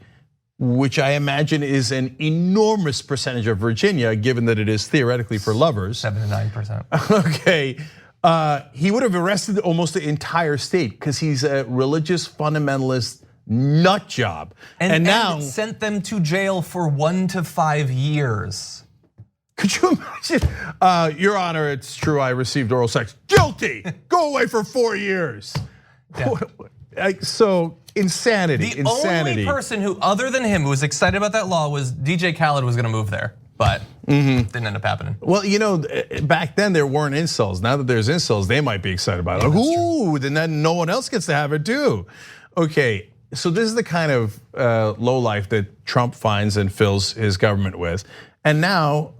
which I imagine is an enormous percentage of Virginia, given that it is theoretically for lovers. 7 to 9%. Okay, he would have arrested almost the entire state because he's a religious fundamentalist nut job. And now sent them to jail for 1 to 5 years. Could you imagine? Your Honor, it's true, I received oral sex. Guilty, go away for 4 years. Yeah. So insanity, The only person who, other than him, who was excited about that law was DJ Khaled was gonna move there, but didn't end up happening. Well, back then there weren't incels. Now that there's incels, they might be excited about it. Like, ooh, then no one else gets to have it too. Okay, so this is the kind of lowlife that Trump finds and fills his government with. And now,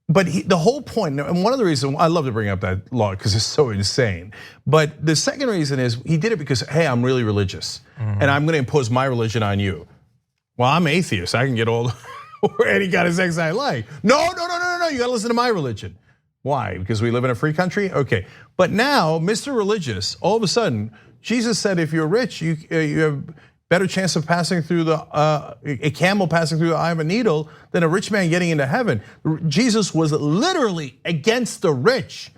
but the whole point, and one of the reasons, I love to bring up that law because it's so insane. But the second reason is he did it because, hey, I'm really religious and I'm gonna impose my religion on you. Well, I'm atheist, I can get all any kind of sex I like. No, you gotta listen to my religion. Why? Because we live in a free country? Okay, but now, Mr. Religious, all of a sudden, Jesus said if you're rich, you have better chance of passing through a camel passing through the eye of a needle than a rich man getting into heaven. Jesus was literally against the rich.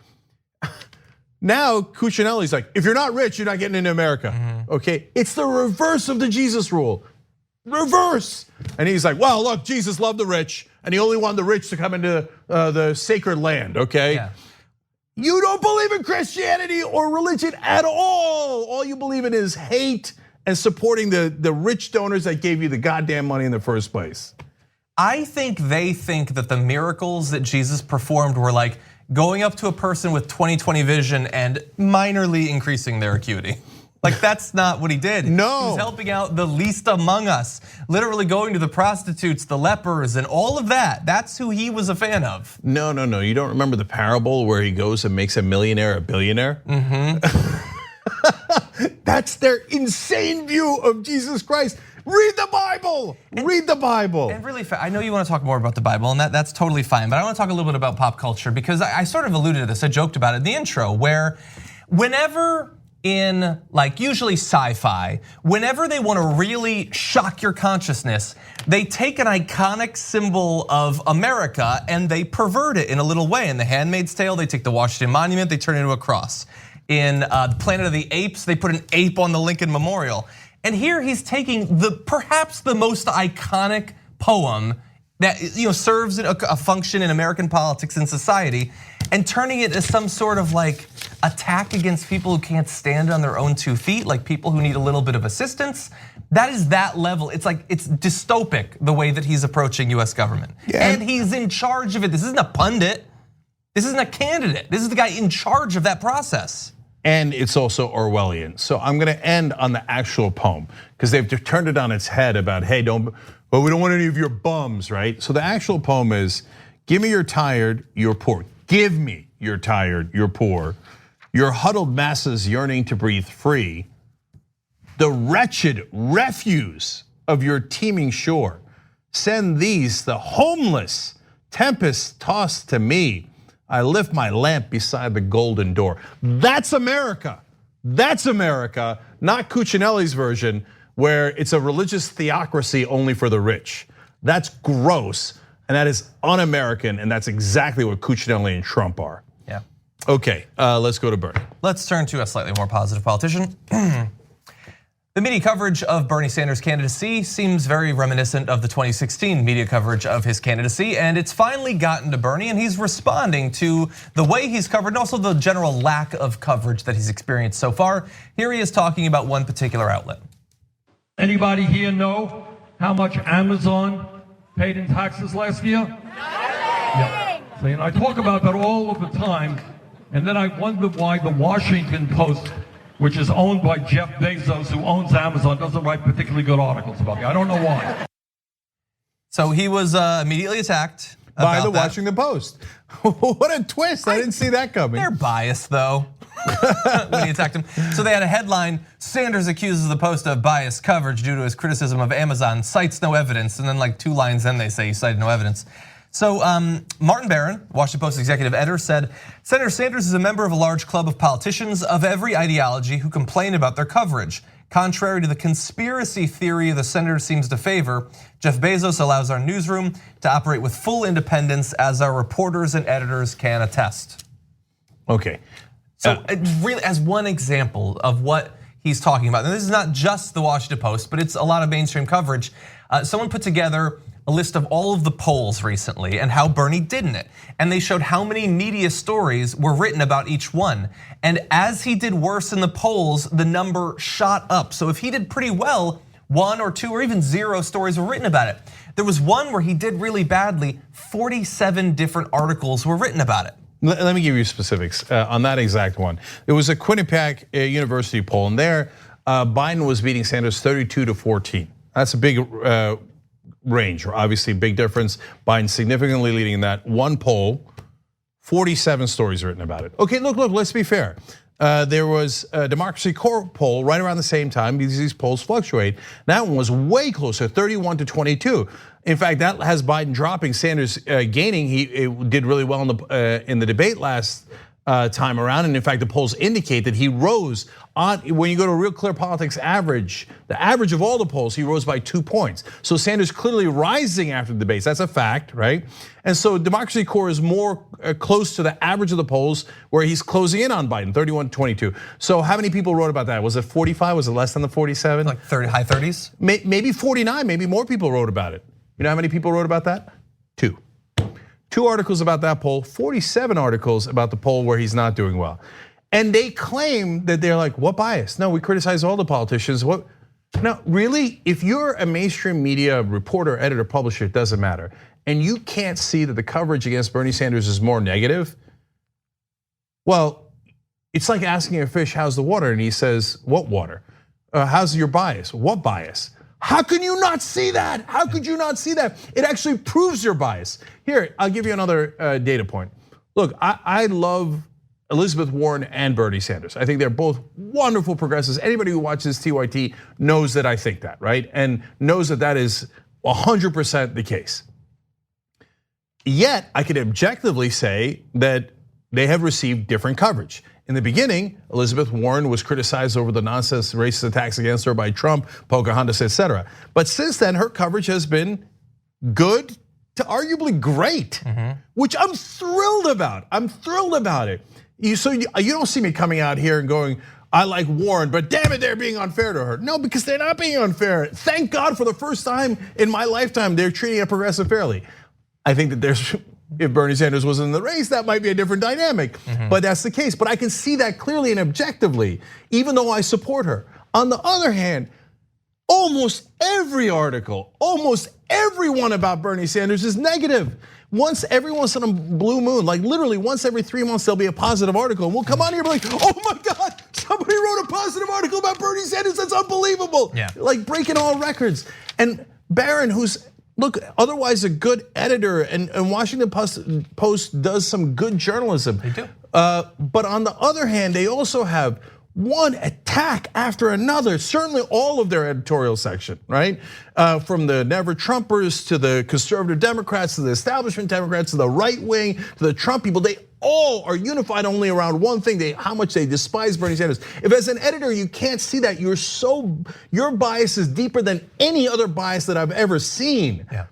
Now Cuccinelli's like, if you're not rich, you're not getting into America. Okay, it's the reverse of the Jesus rule. Reverse. And he's like, well, look, Jesus loved the rich, and he only wanted the rich to come into the sacred land. Okay. Yeah. You don't believe in Christianity or religion at all. All you believe in is hate and supporting the rich donors that gave you the goddamn money in the first place. I think they think that the miracles that Jesus performed were like going up to a person with 20/20 vision and minorly increasing their acuity. Like that's not what he did. No. He was helping out the least among us, literally going to the prostitutes, the lepers, and all of that. That's who he was a fan of. No, you don't remember the parable where he goes and makes a millionaire a billionaire? That's their insane view of Jesus Christ. Read the Bible, read the Bible. And really, I know you want to talk more about the Bible, and that's totally fine, but I want to talk a little bit about pop culture because I sort of alluded to this, I joked about it in the intro, where whenever in like usually sci-fi, whenever they want to really shock your consciousness, they take an iconic symbol of America and they pervert it in a little way. In The Handmaid's Tale, they take the Washington Monument, they turn it into a cross. In the Planet of the Apes, they put an ape on the Lincoln Memorial. And here he's taking perhaps the most iconic poem that serves a function in American politics and society, and turning it as some sort of like attack against people who can't stand on their own 2 feet, like people who need a little bit of assistance. That is that level. It's like it's dystopic the way that he's approaching US government. Yeah. And he's in charge of it. This isn't a pundit. This isn't a candidate. This is the guy in charge of that process. And it's also Orwellian. So I'm gonna end on the actual poem because they've turned it on its head about, hey, we don't want any of your bums, right? So the actual poem is, give me you're tired, you're poor. Give me you're tired, you're poor, your huddled masses yearning to breathe free, the wretched refuse of your teeming shore, send these, the homeless, tempest tossed to me. I lift my lamp beside the golden door. That's America. That's America, not Cinelli's version, where it's a religious theocracy only for the rich. That's gross, and that is un-American, and that's exactly what Cinelli and Trump are. Yeah. Okay, let's go to Bernie. Let's turn to a slightly more positive politician. The media coverage of Bernie Sanders' candidacy seems very reminiscent of the 2016 media coverage of his candidacy, and it's finally gotten to Bernie, and he's responding to the way he's covered and also the general lack of coverage that he's experienced so far. Here he is talking about one particular outlet. Anybody here know how much Amazon paid in taxes last year? Yeah. See, and I talk about that all of the time, and then I wonder why the Washington Post, which is owned by Jeff Bezos, who owns Amazon, doesn't write particularly good articles about me. I don't know why. So he was immediately attacked by the Washington Post. What a twist, I didn't see that coming. They're biased though, when he attacked him. So they had a headline, Sanders accuses the Post of biased coverage due to his criticism of Amazon, cites no evidence, and then like 2 lines in they say he cited no evidence. So Martin Barron, Washington Post executive editor, said, Senator Sanders is a member of a large club of politicians of every ideology who complain about their coverage. Contrary to the conspiracy theory the senator seems to favor, Jeff Bezos allows our newsroom to operate with full independence, as our reporters and editors can attest. Okay. So really, as one example of what he's talking about, and this is not just the Washington Post, but it's a lot of mainstream coverage. Someone put together a list of all of the polls recently and how Bernie did in it. And they showed how many media stories were written about each one. And as he did worse in the polls, the number shot up. So if he did pretty well, 1 or 2 or even 0 stories were written about it. There was one where he did really badly, 47 different articles were written about it. Let me give you specifics on that exact one. It was a Quinnipiac University poll, and there Biden was beating Sanders 32-14. That's a big range, obviously big difference. Biden significantly leading in that one poll, 47 stories written about it. Okay, look, let's be fair. There was a Democracy Corps poll right around the same time, because these polls fluctuate. That one was way closer, 31-22. In fact, that has Biden dropping, Sanders gaining. He did really well in the debate last time around, and in fact, the polls indicate that he rose on, when you go to Real Clear Politics average, the average of all the polls, he rose by 2 points. So Sanders clearly rising after the debates, that's a fact, right? And so Democracy Corps is more close to the average of the polls, where he's closing in on Biden, 31-22. So how many people wrote about that? Was it 45, was it less than the 47? Like 30, high 30s? Maybe 49, maybe more people wrote about it. You know how many people wrote about that? 2. 2 articles about that poll, 47 articles about the poll where he's not doing well. And they claim that they're like, what bias? No, we criticize all the politicians. What? No, really? If you're a mainstream media reporter, editor, publisher, it doesn't matter. And you can't see that the coverage against Bernie Sanders is more negative. Well, it's like asking a fish, how's the water? And he says, what water? How's your bias? What bias? How can you not see that? How could you not see that? It actually proves your bias. Here, I'll give you another data point. Look, I love Elizabeth Warren and Bernie Sanders. I think they're both wonderful progressives. Anybody who watches TYT knows that I think that, right? And knows that that is 100% the case. Yet, I could objectively say that they have received different coverage. In the beginning, Elizabeth Warren was criticized over the nonsense racist attacks against her by Trump, Pocahontas, etc. But since then, her coverage has been good to arguably great, which I'm thrilled about. I'm thrilled about it. You don't see me coming out here and going, I like Warren, but damn it, they're being unfair to her. No, because they're not being unfair. Thank God, for the first time in my lifetime, they're treating a progressive fairly. I think that if Bernie Sanders was in the race, that might be a different dynamic, but that's the case. But I can see that clearly and objectively, even though I support her. On the other hand, almost every article, almost everyone about Bernie Sanders is negative. Every once in a blue moon, like literally once every 3 months, there'll be a positive article. And we'll come on here and be like, oh my God, somebody wrote a positive article about Bernie Sanders, that's unbelievable. Yeah. Like breaking all records. And Barron, who's look, otherwise a good editor and Washington Post does some good journalism. They do. But on the other hand, they also have one attack after another, certainly all of their editorial section, right? From the Never Trumpers to the conservative Democrats to the establishment Democrats to the right wing to the Trump people, they all are unified only around one thing, how much they despise Bernie Sanders. If as an editor you can't see that, your bias is deeper than any other bias that I've ever seen. Yeah.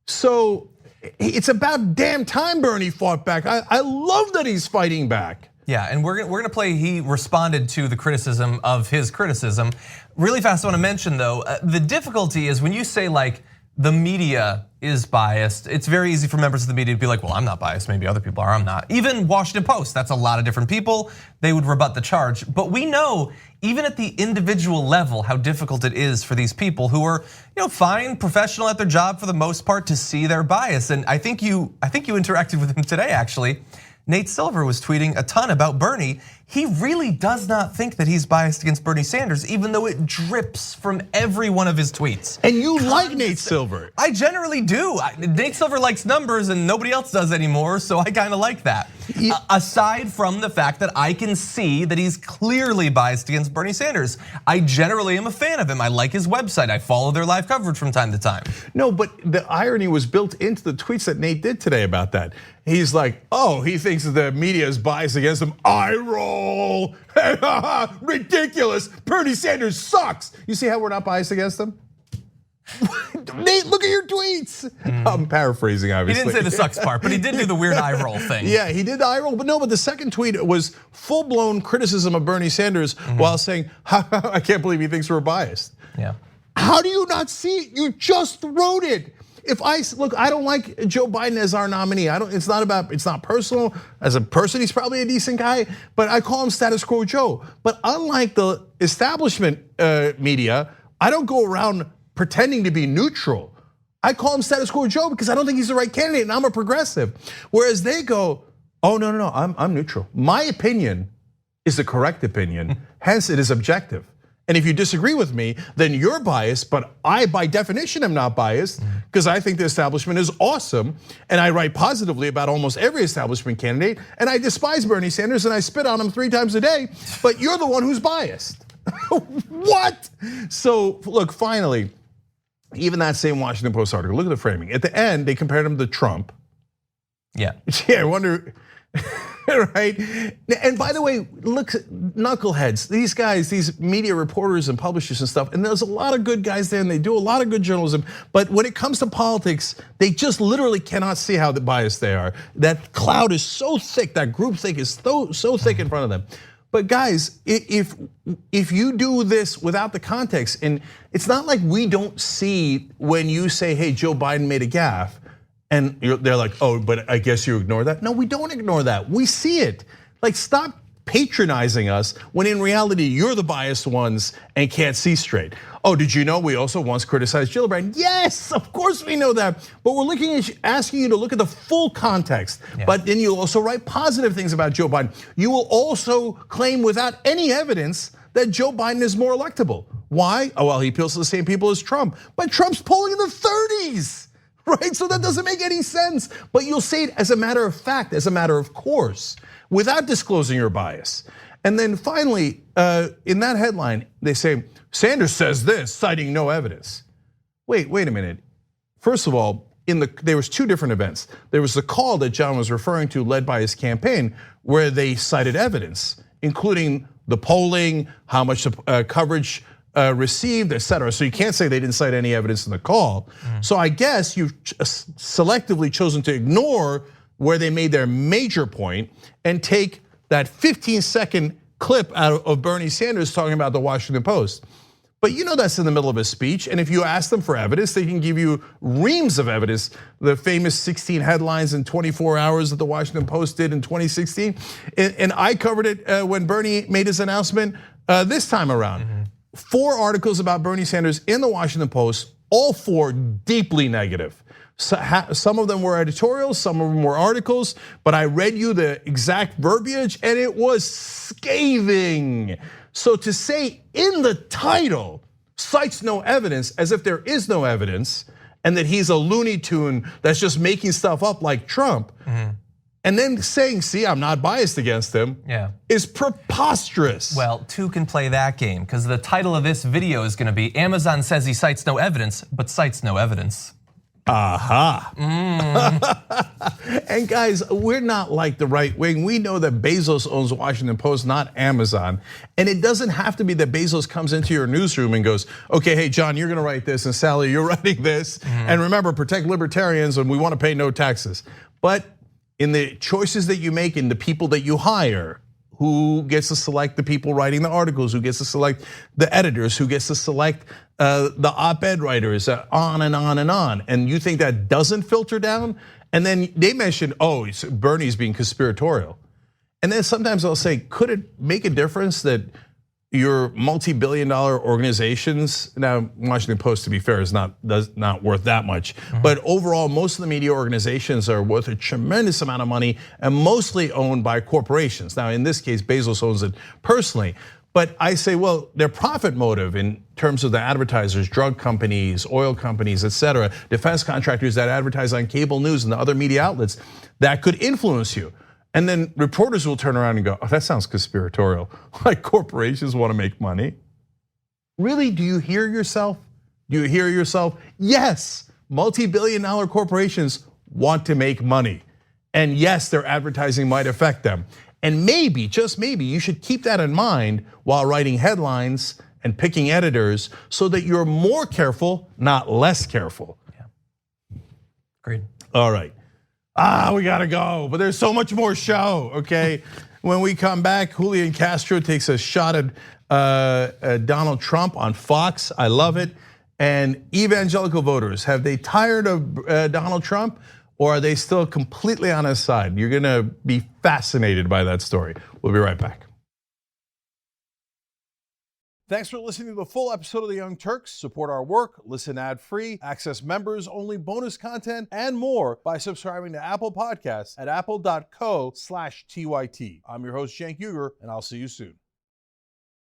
So it's about damn time Bernie fought back. I love that he's fighting back. Yeah, and we're gonna play, he responded to the criticism of his criticism. Really fast, I wanna mention though, the difficulty is when you say like, the media is biased, it's very easy for members of the media to be like, well, I'm not biased, maybe other people are, I'm not. Even Washington Post, that's a lot of different people, they would rebut the charge. But we know, even at the individual level, how difficult it is for these people who are fine, professional at their job for the most part, to see their bias. And I think you interacted with him today, actually. Nate Silver was tweeting a ton about Bernie. He really does not think that he's biased against Bernie Sanders, even though it drips from every one of his tweets. And you like Nate Silver. I generally do. Nate Silver likes numbers and nobody else does anymore, so I kind of like that. Aside from the fact that I can see that he's clearly biased against Bernie Sanders. I generally am a fan of him. I like his website. I follow their live coverage from time to time. No, but the irony was built into the tweets that Nate did today about that. He's like, oh, he thinks that the media is biased against him. I roll, ridiculous. Bernie Sanders sucks. You see how we're not biased against him? Nate, look at your tweets. I'm paraphrasing, obviously. He didn't say the sucks part, but he did do the weird eye roll thing. Yeah, he did the eye roll, but no, but the second tweet was full-blown criticism of Bernie Sanders while saying, I can't believe he thinks we're biased. Yeah. How do you not see it? You just wrote it. If look, I don't like Joe Biden as our nominee. It's not personal. As a person, he's probably a decent guy, but I call him status quo Joe. But unlike the establishment media, I don't go around pretending to be neutral. I call him status quo Joe because I don't think he's the right candidate and I'm a progressive. Whereas they go, oh no, I'm neutral. My opinion is the correct opinion, hence it is objective. And if you disagree with me, then you're biased, but I, by definition, am not biased because I think the establishment is awesome. And I write positively about almost every establishment candidate. And I despise Bernie Sanders and I spit on him 3 times a day, but you're the one who's biased. What? So look, finally, even that same Washington Post article, look at the framing. At the end, they compared him to Trump. Yeah. Yeah, I wonder. Right? And by the way, look, knuckleheads, these guys, these media reporters and publishers and stuff, and there's a lot of good guys there and they do a lot of good journalism, but when it comes to politics, they just literally cannot see how biased they are. That cloud is so thick, that groupthink is so thick in front of them. But guys, if you do this without the context, and it's not like we don't see when you say, hey, Joe Biden made a gaffe, and they're like, oh, but I guess you ignore that. No, we don't ignore that. We see it. Like, stop patronizing us when in reality you're the biased ones and can't see straight. Oh, did you know we also once criticized Gillibrand? Yes, of course we know that. But we're asking you to look at the full context. Yeah. But then you'll also write positive things about Joe Biden. You will also claim without any evidence that Joe Biden is more electable. Why? Oh, well, he appeals to the same people as Trump. But Trump's polling in the 30s. Right, so that doesn't make any sense. But you'll say it as a matter of fact, as a matter of course, without disclosing your bias. And then finally, in that headline, they say, Sanders says this, citing no evidence. Wait a minute. First of all, there was 2 different events. There was the call that John was referring to, led by his campaign, where they cited evidence, including the polling, how much coverage received, et cetera. So you can't say they didn't cite any evidence in the call. So I guess you've selectively chosen to ignore where they made their major point and take that 15-second clip out of Bernie Sanders talking about the Washington Post. But you know that's in the middle of his speech, and if you ask them for evidence, they can give you reams of evidence. The famous 16 headlines in 24 hours that the Washington Post did in 2016. And I covered it when Bernie made his announcement this time around. 4 articles about Bernie Sanders in the Washington Post, all 4 deeply negative. Some of them were editorials, some of them were articles, but I read you the exact verbiage and it was scathing. So to say in the title, cites no evidence, as if there is no evidence, and that he's a Looney Tune that's just making stuff up like Trump, and then saying, see, I'm not biased against him, is preposterous. Well, two can play that game, because the title of this video is gonna be, Amazon says he cites no evidence, but cites no evidence. Aha. And guys, we're not like the right wing. We know that Bezos owns Washington Post, not Amazon. And it doesn't have to be that Bezos comes into your newsroom and goes, okay, hey, John, you're gonna write this, and Sally, you're writing this. And remember, protect libertarians, and we wanna pay no taxes. But in the choices that you make, in the people that you hire, who gets to select the people writing the articles, who gets to select the editors, who gets to select the op-ed writers, on and on and on. And you think that doesn't filter down? And then they mentioned, oh, Bernie's being conspiratorial. And then sometimes they'll say, could it make a difference that your multi-billion-dollar organizations, now Washington Post, to be fair, is not worth that much, but overall, most of the media organizations are worth a tremendous amount of money and mostly owned by corporations. Now, in this case, Bezos owns it personally. But I say, well, their profit motive in terms of the advertisers, drug companies, oil companies, et cetera, defense contractors that advertise on cable news and the other media outlets, that could influence you. And then reporters will turn around and go, oh, that sounds conspiratorial. Like corporations want to make money. Really, do you hear yourself? Do you hear yourself? Yes, multi-billion-dollar corporations want to make money. And yes, their advertising might affect them. And maybe, just maybe, you should keep that in mind while writing headlines and picking editors so that you're more careful, not less careful. Yeah. Agreed. All right. We gotta go, but there's so much more show, okay? When we come back, Julian Castro takes a shot at Donald Trump on Fox. I love it. And evangelical voters, have they tired of Donald Trump, or are they still completely on his side? You're gonna be fascinated by that story. We'll be right back. Thanks for listening to the full episode of The Young Turks. Support our work, listen ad-free, access members-only bonus content, and more by subscribing to Apple Podcasts at apple.co/TYT. I'm your host, Cenk Uygur, and I'll see you soon.